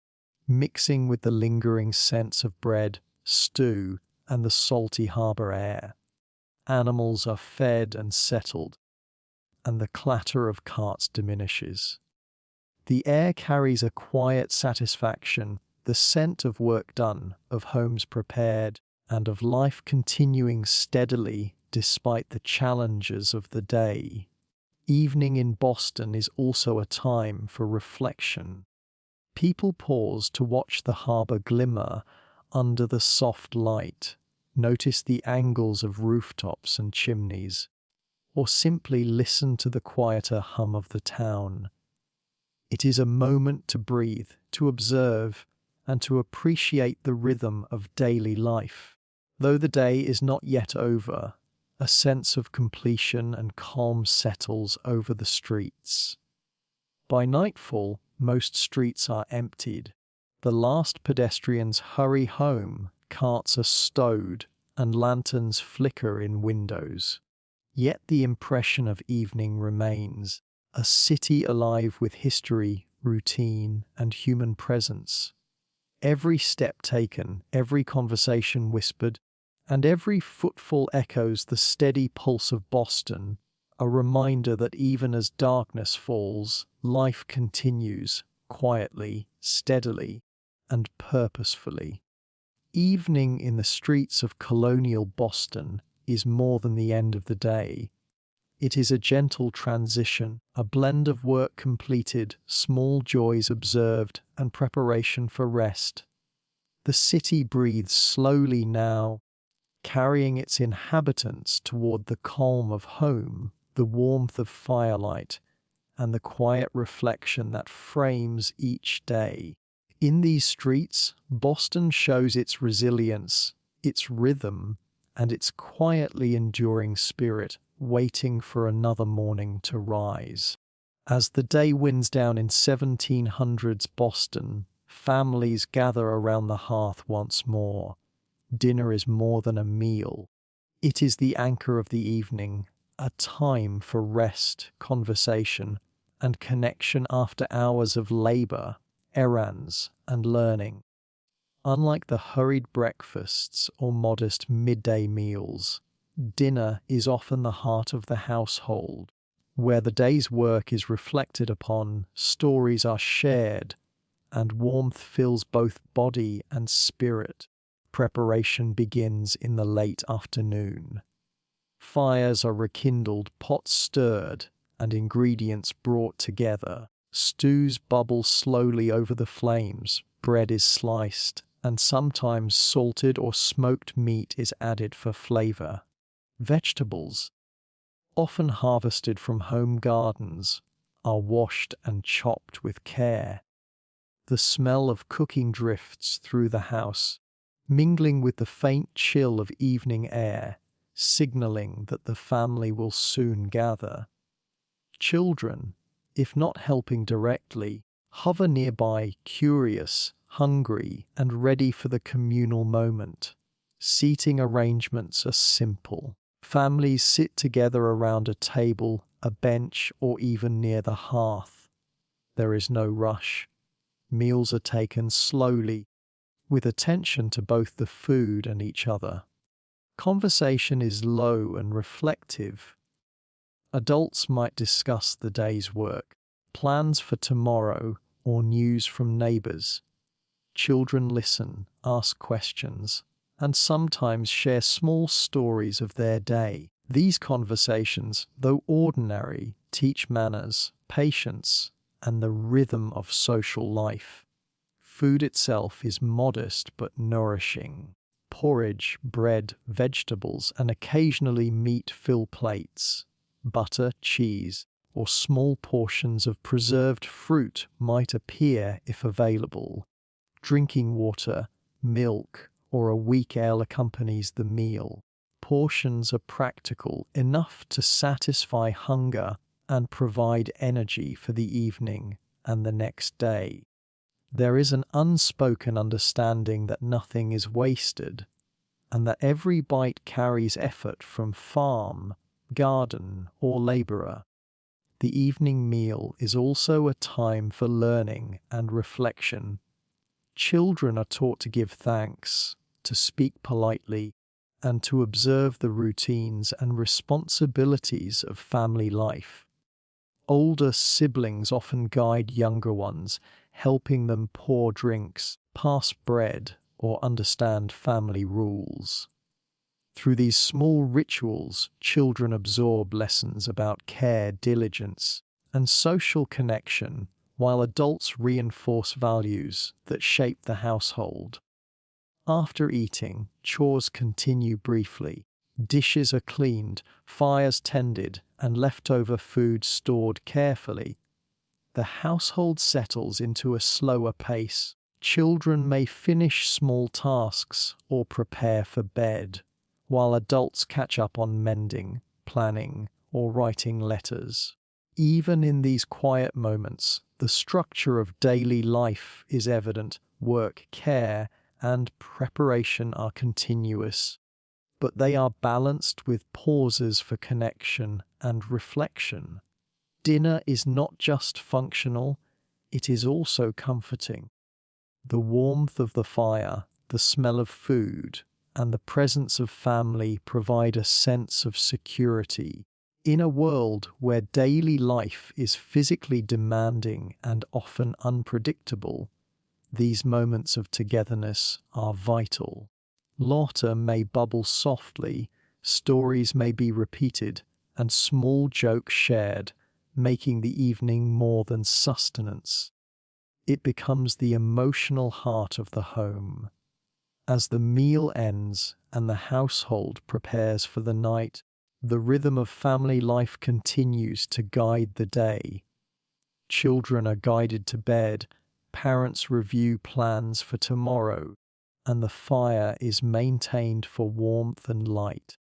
A: mixing with the lingering scents of bread, stew, and the salty harbor air. Animals are fed and settled, and the clatter of carts diminishes. The air carries a quiet satisfaction, the scent of work done, of homes prepared, and of life continuing steadily despite the challenges of the day. Evening in Boston is also a time for reflection. People pause to watch the harbor glimmer under the soft light, notice the angles of rooftops and chimneys, or simply listen to the quieter hum of the town. It is a moment to breathe, to observe, and to appreciate the rhythm of daily life. Though the day is not yet over, a sense of completion and calm settles over the streets. By nightfall, most streets are emptied. The last pedestrians hurry home, carts are stowed, and lanterns flicker in windows. Yet the impression of evening remains, a city alive with history, routine, and human presence. Every step taken, every conversation whispered, and every footfall echoes the steady pulse of Boston, a reminder that even as darkness falls, life continues, quietly, steadily, and purposefully. Evening in the streets of Colonial Boston is more than the end of the day. It is a gentle transition, a blend of work completed, small joys observed, and preparation for rest. The city breathes slowly now, carrying its inhabitants toward the calm of home, the warmth of firelight, and the quiet reflection that frames each day. In these streets, Boston shows its resilience, its rhythm, and its quietly enduring spirit, waiting for another morning to rise. As the day winds down in 1700s Boston, families gather around the hearth once more. Dinner is more than a meal. It is the anchor of the evening, a time for rest, conversation, and connection after hours of labor, errands, and learning. Unlike the hurried breakfasts or modest midday meals, dinner is often the heart of the household, where the day's work is reflected upon, stories are shared, and warmth fills both body and spirit. Preparation begins in the late afternoon. Fires are rekindled, pots stirred, and ingredients brought together. Stews bubble slowly over the flames, bread is sliced, and sometimes salted or smoked meat is added for flavor. Vegetables, often harvested from home gardens, are washed and chopped with care. The smell of cooking drifts through the house, mingling with the faint chill of evening air, signaling that the family will soon gather. Children, if not helping directly, hover nearby, curious, hungry, and ready for the communal moment. Seating arrangements are simple. Families sit together around a table, a bench, or even near the hearth. There is no rush. Meals are taken slowly, with attention to both the food and each other. Conversation is low and reflective. Adults might discuss the day's work, plans for tomorrow, or news from neighbors. Children listen, ask questions, and sometimes share small stories of their day. These conversations, though ordinary, teach manners, patience, and the rhythm of social life. Food itself is modest but nourishing. Porridge, bread, vegetables, and occasionally meat fill plates. Butter, cheese, or small portions of preserved fruit might appear if available. Drinking water, milk, or a weak ale accompanies the meal. Portions are practical, enough to satisfy hunger and provide energy for the evening and the next day. There is an unspoken understanding that nothing is wasted, and that every bite carries effort from farm, garden, or laborer. The evening meal is also a time for learning and reflection. Children are taught to give thanks, to speak politely, and to observe the routines and responsibilities of family life. Older siblings often guide younger ones, helping them pour drinks, pass bread, or understand family rules. Through these small rituals, children absorb lessons about care, diligence, and social connection, while adults reinforce values that shape the household. After eating, chores continue briefly. Dishes are cleaned, fires tended, and leftover food stored carefully. The household settles into a slower pace. Children may finish small tasks or prepare for bed, while adults catch up on mending, planning, or writing letters. Even in these quiet moments, the structure of daily life is evident. Work, care, and preparation are continuous, but they are balanced with pauses for connection and reflection. Dinner is not just functional, it is also comforting. The warmth of the fire, the smell of food, and the presence of family provide a sense of security. In a world where daily life is physically demanding and often unpredictable, These moments of togetherness are vital. Laughter may bubble softly, stories may be repeated, and small jokes shared, making the evening more than sustenance. It becomes the emotional heart of the home. As the meal ends and the household prepares for the night, the rhythm of family life continues to guide the day. Children are guided to bed, parents review plans for tomorrow, and the fire is maintained for warmth and light.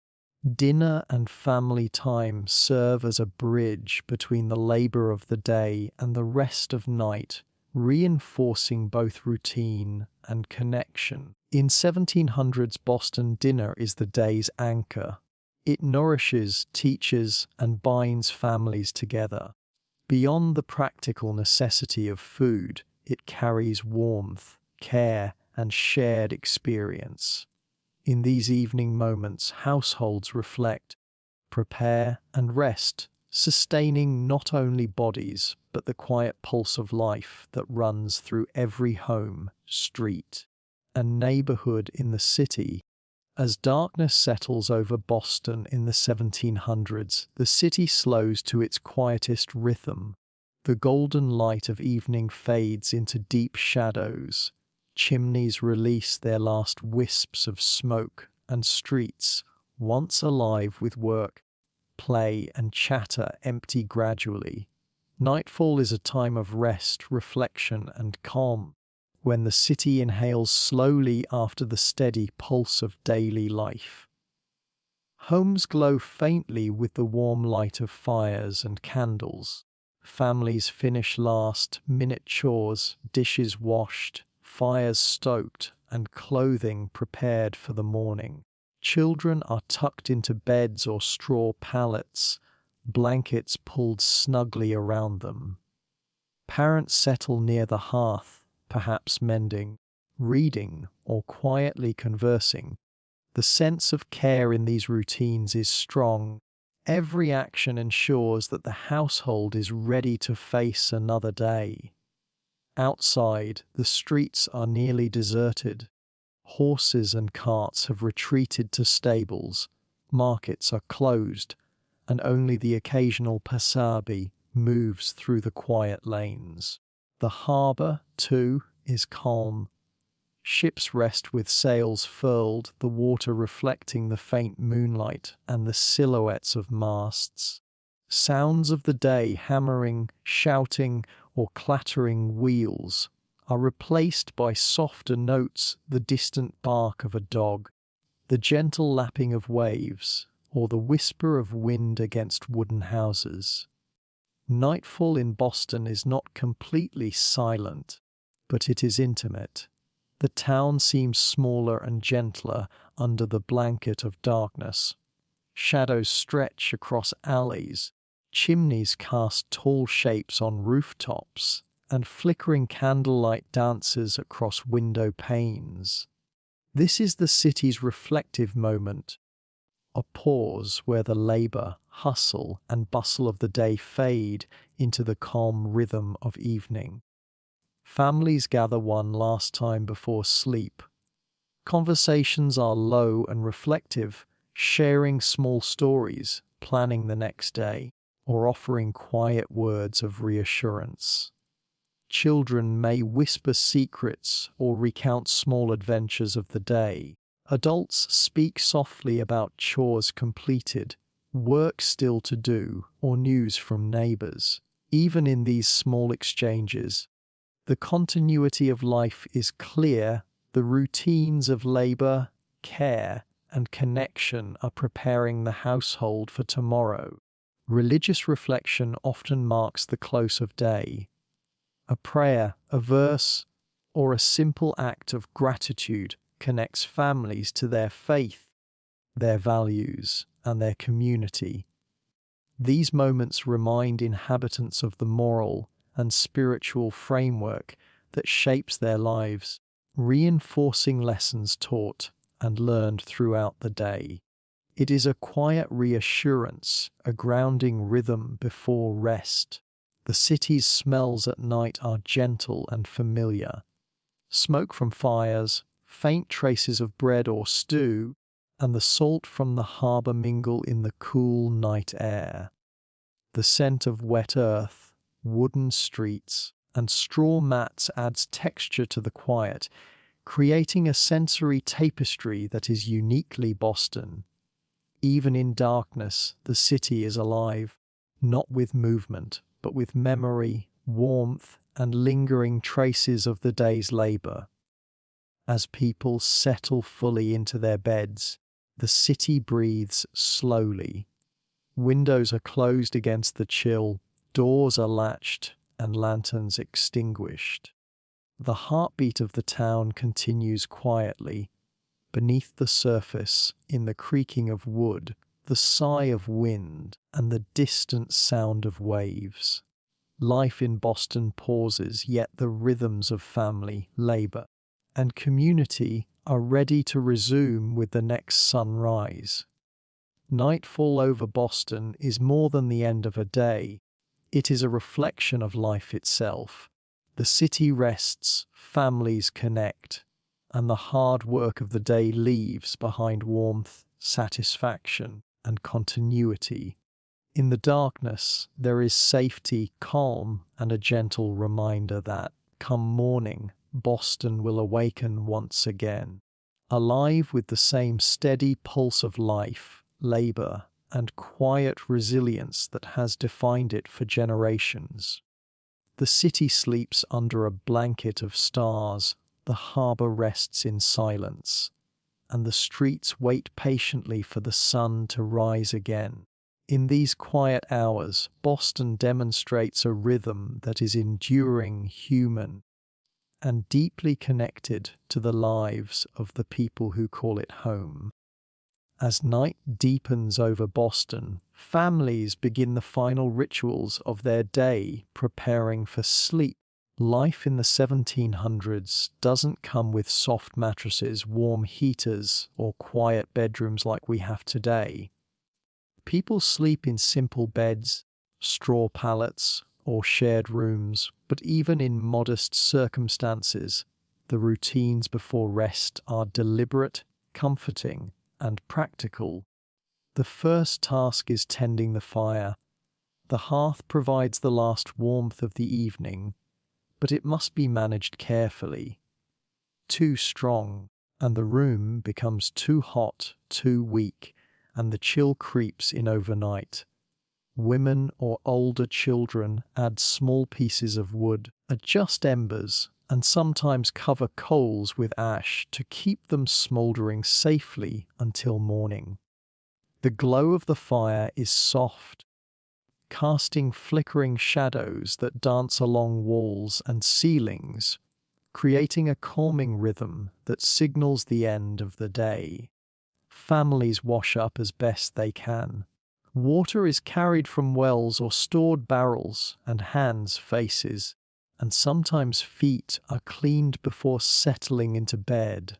A: Dinner and family time serve as a bridge between the labor of the day and the rest of night, reinforcing both routine and connection. In 1700s Boston, dinner is the day's anchor. It nourishes, teaches, and binds families together. Beyond the practical necessity of food, it carries warmth, care, and shared experience. In these evening moments, households reflect, prepare, and rest, sustaining not only bodies, but the quiet pulse of life that runs through every home, street, and neighborhood in the city. As darkness settles over Boston in the 1700s, the city slows to its quietest rhythm. The golden light of evening fades into deep shadows. Chimneys release their last wisps of smoke, and streets, once alive with work, play, and chatter, empty gradually. Nightfall is a time of rest, reflection, and calm, when the city inhales slowly after the steady pulse of daily life. Homes glow faintly with the warm light of fires and candles. Families finish last-minute chores, dishes washed, fires stoked, and clothing prepared for the morning. Children are tucked into beds or straw pallets, blankets pulled snugly around them. Parents settle near the hearth, perhaps mending, reading, or quietly conversing. The sense of care in these routines is strong. Every action ensures that the household is ready to face another day. Outside, the streets are nearly deserted. Horses and carts have retreated to stables. Markets are closed, and only the occasional passerby moves through the quiet lanes. The harbour, too, is calm. Ships rest with sails furled, the water reflecting the faint moonlight and the silhouettes of masts. Sounds of the day, hammering, shouting, or clattering wheels, are replaced by softer notes, the distant bark of a dog, the gentle lapping of waves, or the whisper of wind against wooden houses. Nightfall in Boston is not completely silent, but it is intimate. The town seems smaller and gentler under the blanket of darkness. Shadows stretch across alleys, chimneys cast tall shapes on rooftops, and flickering candlelight dances across window panes. This is the city's reflective moment, a pause where the labor, hustle, and bustle of the day fade into the calm rhythm of evening. Families gather one last time before sleep. Conversations are low and reflective, sharing small stories, planning the next day, or offering quiet words of reassurance. Children may whisper secrets or recount small adventures of the day. Adults speak softly about chores completed, work still to do, or news from neighbors. Even in these small exchanges, the continuity of life is clear. The routines of labor, care, and connection are preparing the household for tomorrow. Religious reflection often marks the close of day. A prayer, a verse, or a simple act of gratitude connects families to their faith, their values, and their community. These moments remind inhabitants of the moral and spiritual framework that shapes their lives, reinforcing lessons taught and learned throughout the day. It is a quiet reassurance, a grounding rhythm before rest. The city's smells at night are gentle and familiar. Smoke from fires, faint traces of bread or stew, and the salt from the harbour mingle in the cool night air. The scent of wet earth, wooden streets, and straw mats adds texture to the quiet, creating a sensory tapestry that is uniquely Boston. Even in darkness, the city is alive, not with movement, but with memory, warmth, and lingering traces of the day's labour. As people settle fully into their beds, the city breathes slowly. Windows are closed against the chill, doors are latched, and lanterns extinguished. The heartbeat of the town continues quietly. Beneath the surface, in the creaking of wood, the sigh of wind, and the distant sound of waves. Life in Boston pauses, yet the rhythms of family, labour, and community are ready to resume with the next sunrise. Nightfall over Boston is more than the end of a day. It is a reflection of life itself. The city rests, families connect, and the hard work of the day leaves behind warmth, satisfaction, and continuity. In the darkness, there is safety, calm, and a gentle reminder that, come morning, Boston will awaken once again, alive with the same steady pulse of life, labour, and quiet resilience that has defined it for generations. The city sleeps under a blanket of stars, the harbour rests in silence, and the streets wait patiently for the sun to rise again. In these quiet hours, Boston demonstrates a rhythm that is enduring, human, and deeply connected to the lives of the people who call it home. As night deepens over Boston, families begin the final rituals of their day, preparing for sleep. Life in the 1700s doesn't come with soft mattresses, warm heaters, or quiet bedrooms like we have today. People sleep in simple beds, straw pallets, or shared rooms, but even in modest circumstances, the routines before rest are deliberate, comforting, and practical. The first task is tending the fire. The hearth provides the last warmth of the evening, but it must be managed carefully. Too strong, and the room becomes too hot, too weak, and the chill creeps in overnight. Women or older children add small pieces of wood, adjust embers, and sometimes cover coals with ash to keep them smouldering safely until morning. The glow of the fire is soft, casting flickering shadows that dance along walls and ceilings, creating a calming rhythm that signals the end of the day. Families wash up as best they can. Water is carried from wells or stored barrels, and hands, faces, and sometimes feet are cleaned before settling into bed.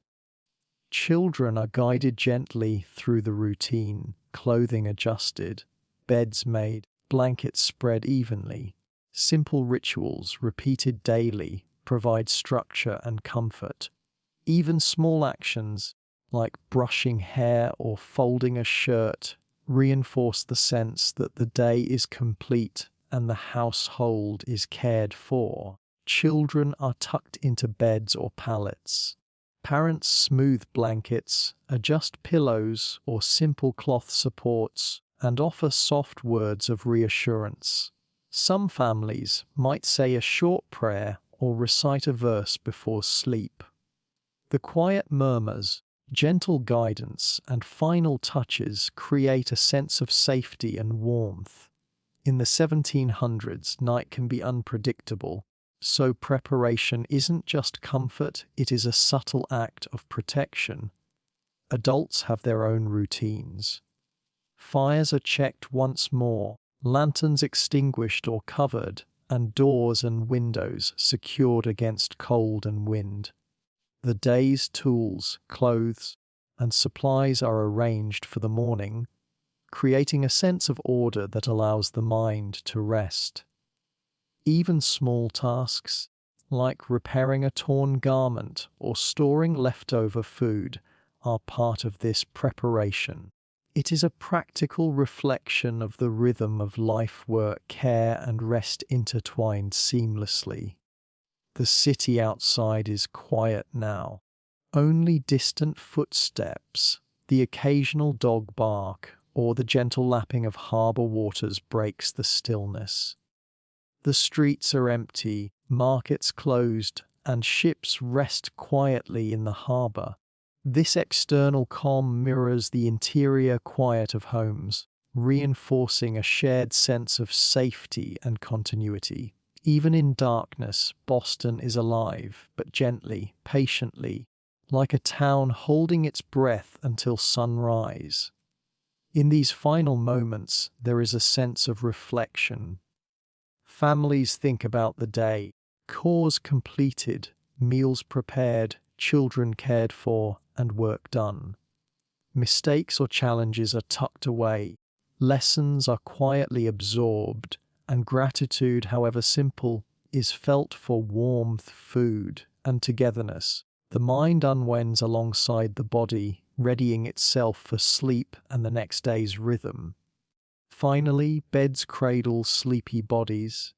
A: Children are guided gently through the routine, clothing adjusted, beds made, blankets spread evenly. Simple rituals repeated daily provide structure and comfort. Even small actions, like brushing hair or folding a shirt, reinforce the sense that the day is complete and the household is cared for. Children are tucked into beds or pallets. Parents smooth blankets, adjust pillows or simple cloth supports, and offer soft words of reassurance. Some families might say a short prayer or recite a verse before sleep. The quiet murmurs, gentle guidance, and final touches create a sense of safety and warmth. In the 1700s, night can be unpredictable, so preparation isn't just comfort, it is a subtle act of protection. Adults have their own routines. Fires are checked once more, lanterns extinguished or covered, and doors and windows secured against cold and wind. The day's tools, clothes, and supplies are arranged for the morning, creating a sense of order that allows the mind to rest. Even small tasks, like repairing a torn garment or storing leftover food, are part of this preparation. It is a practical reflection of the rhythm of life, work, care, and rest intertwined seamlessly. The city outside is quiet now. Only distant footsteps, the occasional dog bark, or the gentle lapping of harbour waters breaks the stillness. The streets are empty, markets closed, and ships rest quietly in the harbour. This external calm mirrors the interior quiet of homes, reinforcing a shared sense of safety and continuity. Even in darkness, Boston is alive, but gently, patiently, like a town holding its breath until sunrise. In these final moments, there is a sense of reflection. Families think about the day, chores completed, meals prepared, children cared for, and work done. Mistakes or challenges are tucked away, lessons are quietly absorbed, and gratitude, however simple, is felt for warmth, food, and togetherness. The mind unwinds alongside the body, readying itself for sleep and the next day's rhythm. Finally, beds cradle sleepy bodies.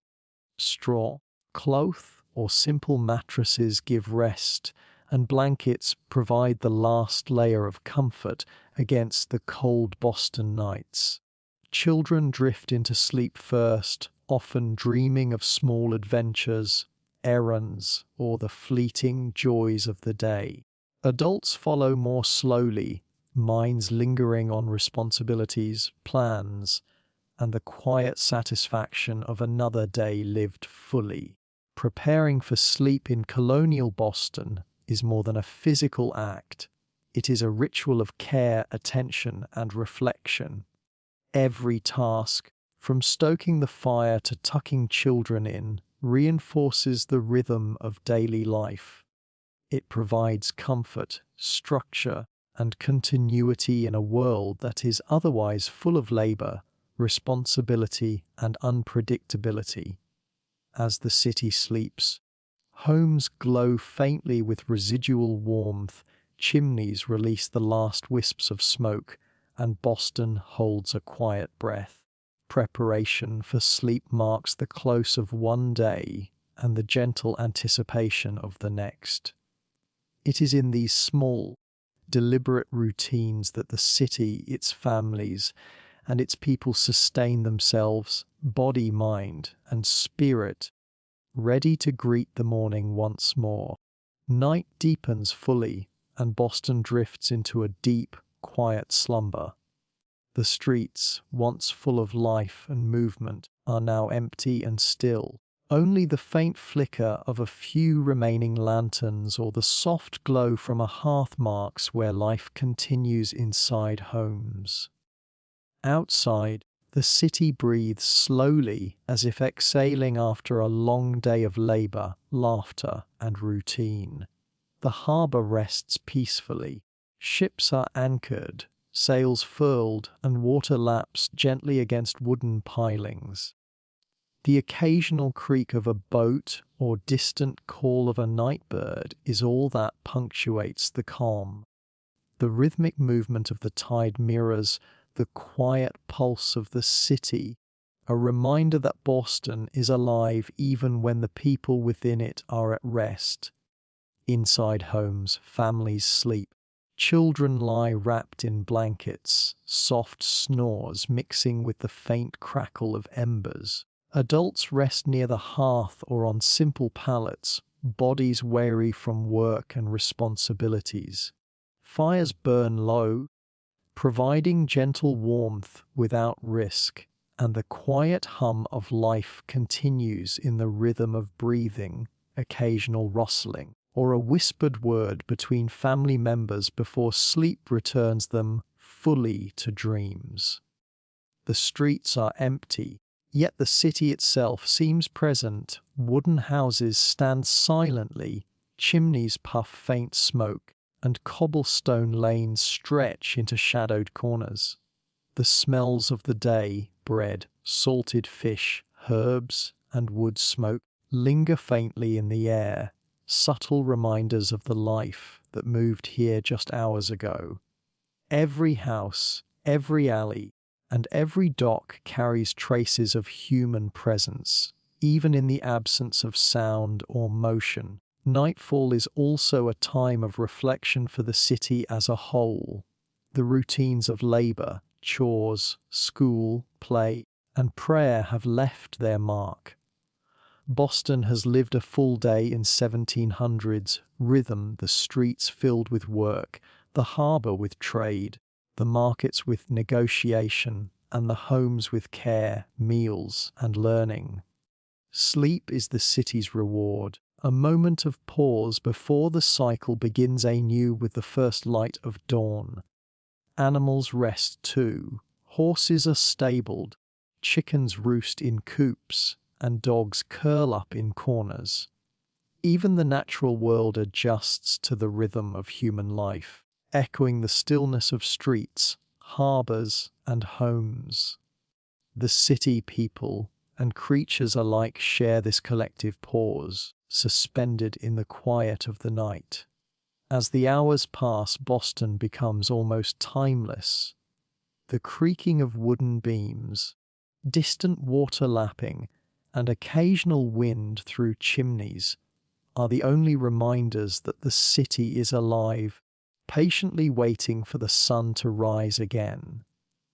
A: Straw, cloth, or simple mattresses give rest, and blankets provide the last layer of comfort against the cold Boston nights. Children drift into sleep first, often dreaming of small adventures, errands, or the fleeting joys of the day. Adults follow more slowly, minds lingering on responsibilities, plans, and the quiet satisfaction of another day lived fully. Preparing for sleep in colonial Boston is more than a physical act. It is a ritual of care, attention, and reflection. Every task, from stoking the fire to tucking children in, reinforces the rhythm of daily life. It provides comfort, structure, and continuity in a world that is otherwise full of labor, responsibility, and unpredictability. As the city sleeps, homes glow faintly with residual warmth, chimneys release the last wisps of smoke, and Boston holds a quiet breath. Preparation for sleep marks the close of one day and the gentle anticipation of the next. It is in these small, deliberate routines that the city, its families, and its people sustain themselves, body, mind, and spirit, ready to greet the morning once more. Night deepens fully, and Boston drifts into a deep, quiet slumber. The streets, once full of life and movement, are now empty and still. Only the faint flicker of a few remaining lanterns or the soft glow from a hearth marks where life continues inside homes. Outside, the city breathes slowly, as if exhaling after a long day of labor, laughter, and routine. The harbor rests peacefully. Ships are anchored, sails furled, and water laps gently against wooden pilings. The occasional creak of a boat or distant call of a night bird is all that punctuates the calm. The rhythmic movement of the tide mirrors the quiet pulse of the city, a reminder that Boston is alive even when the people within it are at rest. Inside homes, families sleep. Children lie wrapped in blankets, soft snores mixing with the faint crackle of embers. Adults rest near the hearth or on simple pallets, bodies weary from work and responsibilities. Fires burn low, providing gentle warmth without risk, and the quiet hum of life continues in the rhythm of breathing, occasional rustling, or a whispered word between family members before sleep returns them fully to dreams. The streets are empty, yet the city itself seems present. Wooden houses stand silently, chimneys puff faint smoke, and cobblestone lanes stretch into shadowed corners. The smells of the day, bread, salted fish, herbs, and wood smoke, linger faintly in the air, subtle reminders of the life that moved here just hours ago. Every house, every alley, and every dock carries traces of human presence, even in the absence of sound or motion. Nightfall is also a time of reflection for the city as a whole. The routines of labor, chores, school, play, and prayer have left their mark. Boston has lived a full day in 1700s rhythm, the streets filled with work, the harbor with trade, the markets with negotiation, and the homes with care, meals, and learning. Sleep is the city's reward, a moment of pause before the cycle begins anew with the first light of dawn. Animals rest too. Horses are stabled, chickens roost in coops, and dogs curl up in corners. Even the natural world adjusts to the rhythm of human life, echoing the stillness of streets, harbors, and homes. The city people and creatures alike share this collective pause, suspended in the quiet of the night. As the hours pass, Boston becomes almost timeless. The creaking of wooden beams, distant water lapping, and occasional wind through chimneys are the only reminders that the city is alive, patiently waiting for the sun to rise again.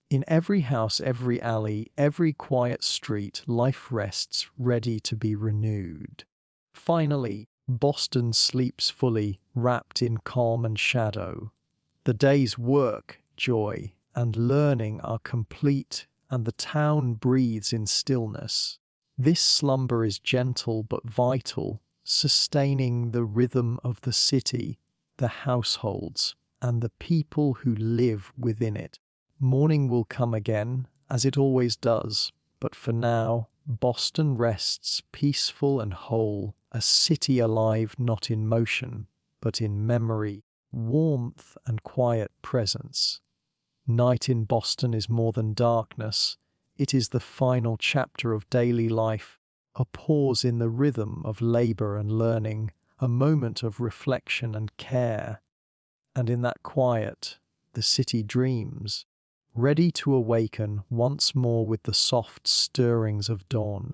A: In every house, every alley, every quiet street, life rests, ready to be renewed. Finally, Boston sleeps fully, wrapped in calm and shadow. The day's work, joy, and learning are complete, and the town breathes in stillness. This slumber is gentle but vital, sustaining the rhythm of the city, the households, and the people who live within it. Morning will come again, as it always does, but for now, Boston rests peaceful and whole, a city alive not in motion, but in memory, warmth, and quiet presence. Night in Boston is more than darkness. It is the final chapter of daily life, a pause in the rhythm of labor and learning, a moment of reflection and care. And in that quiet, the city dreams, ready to awaken once more with the soft stirrings of dawn.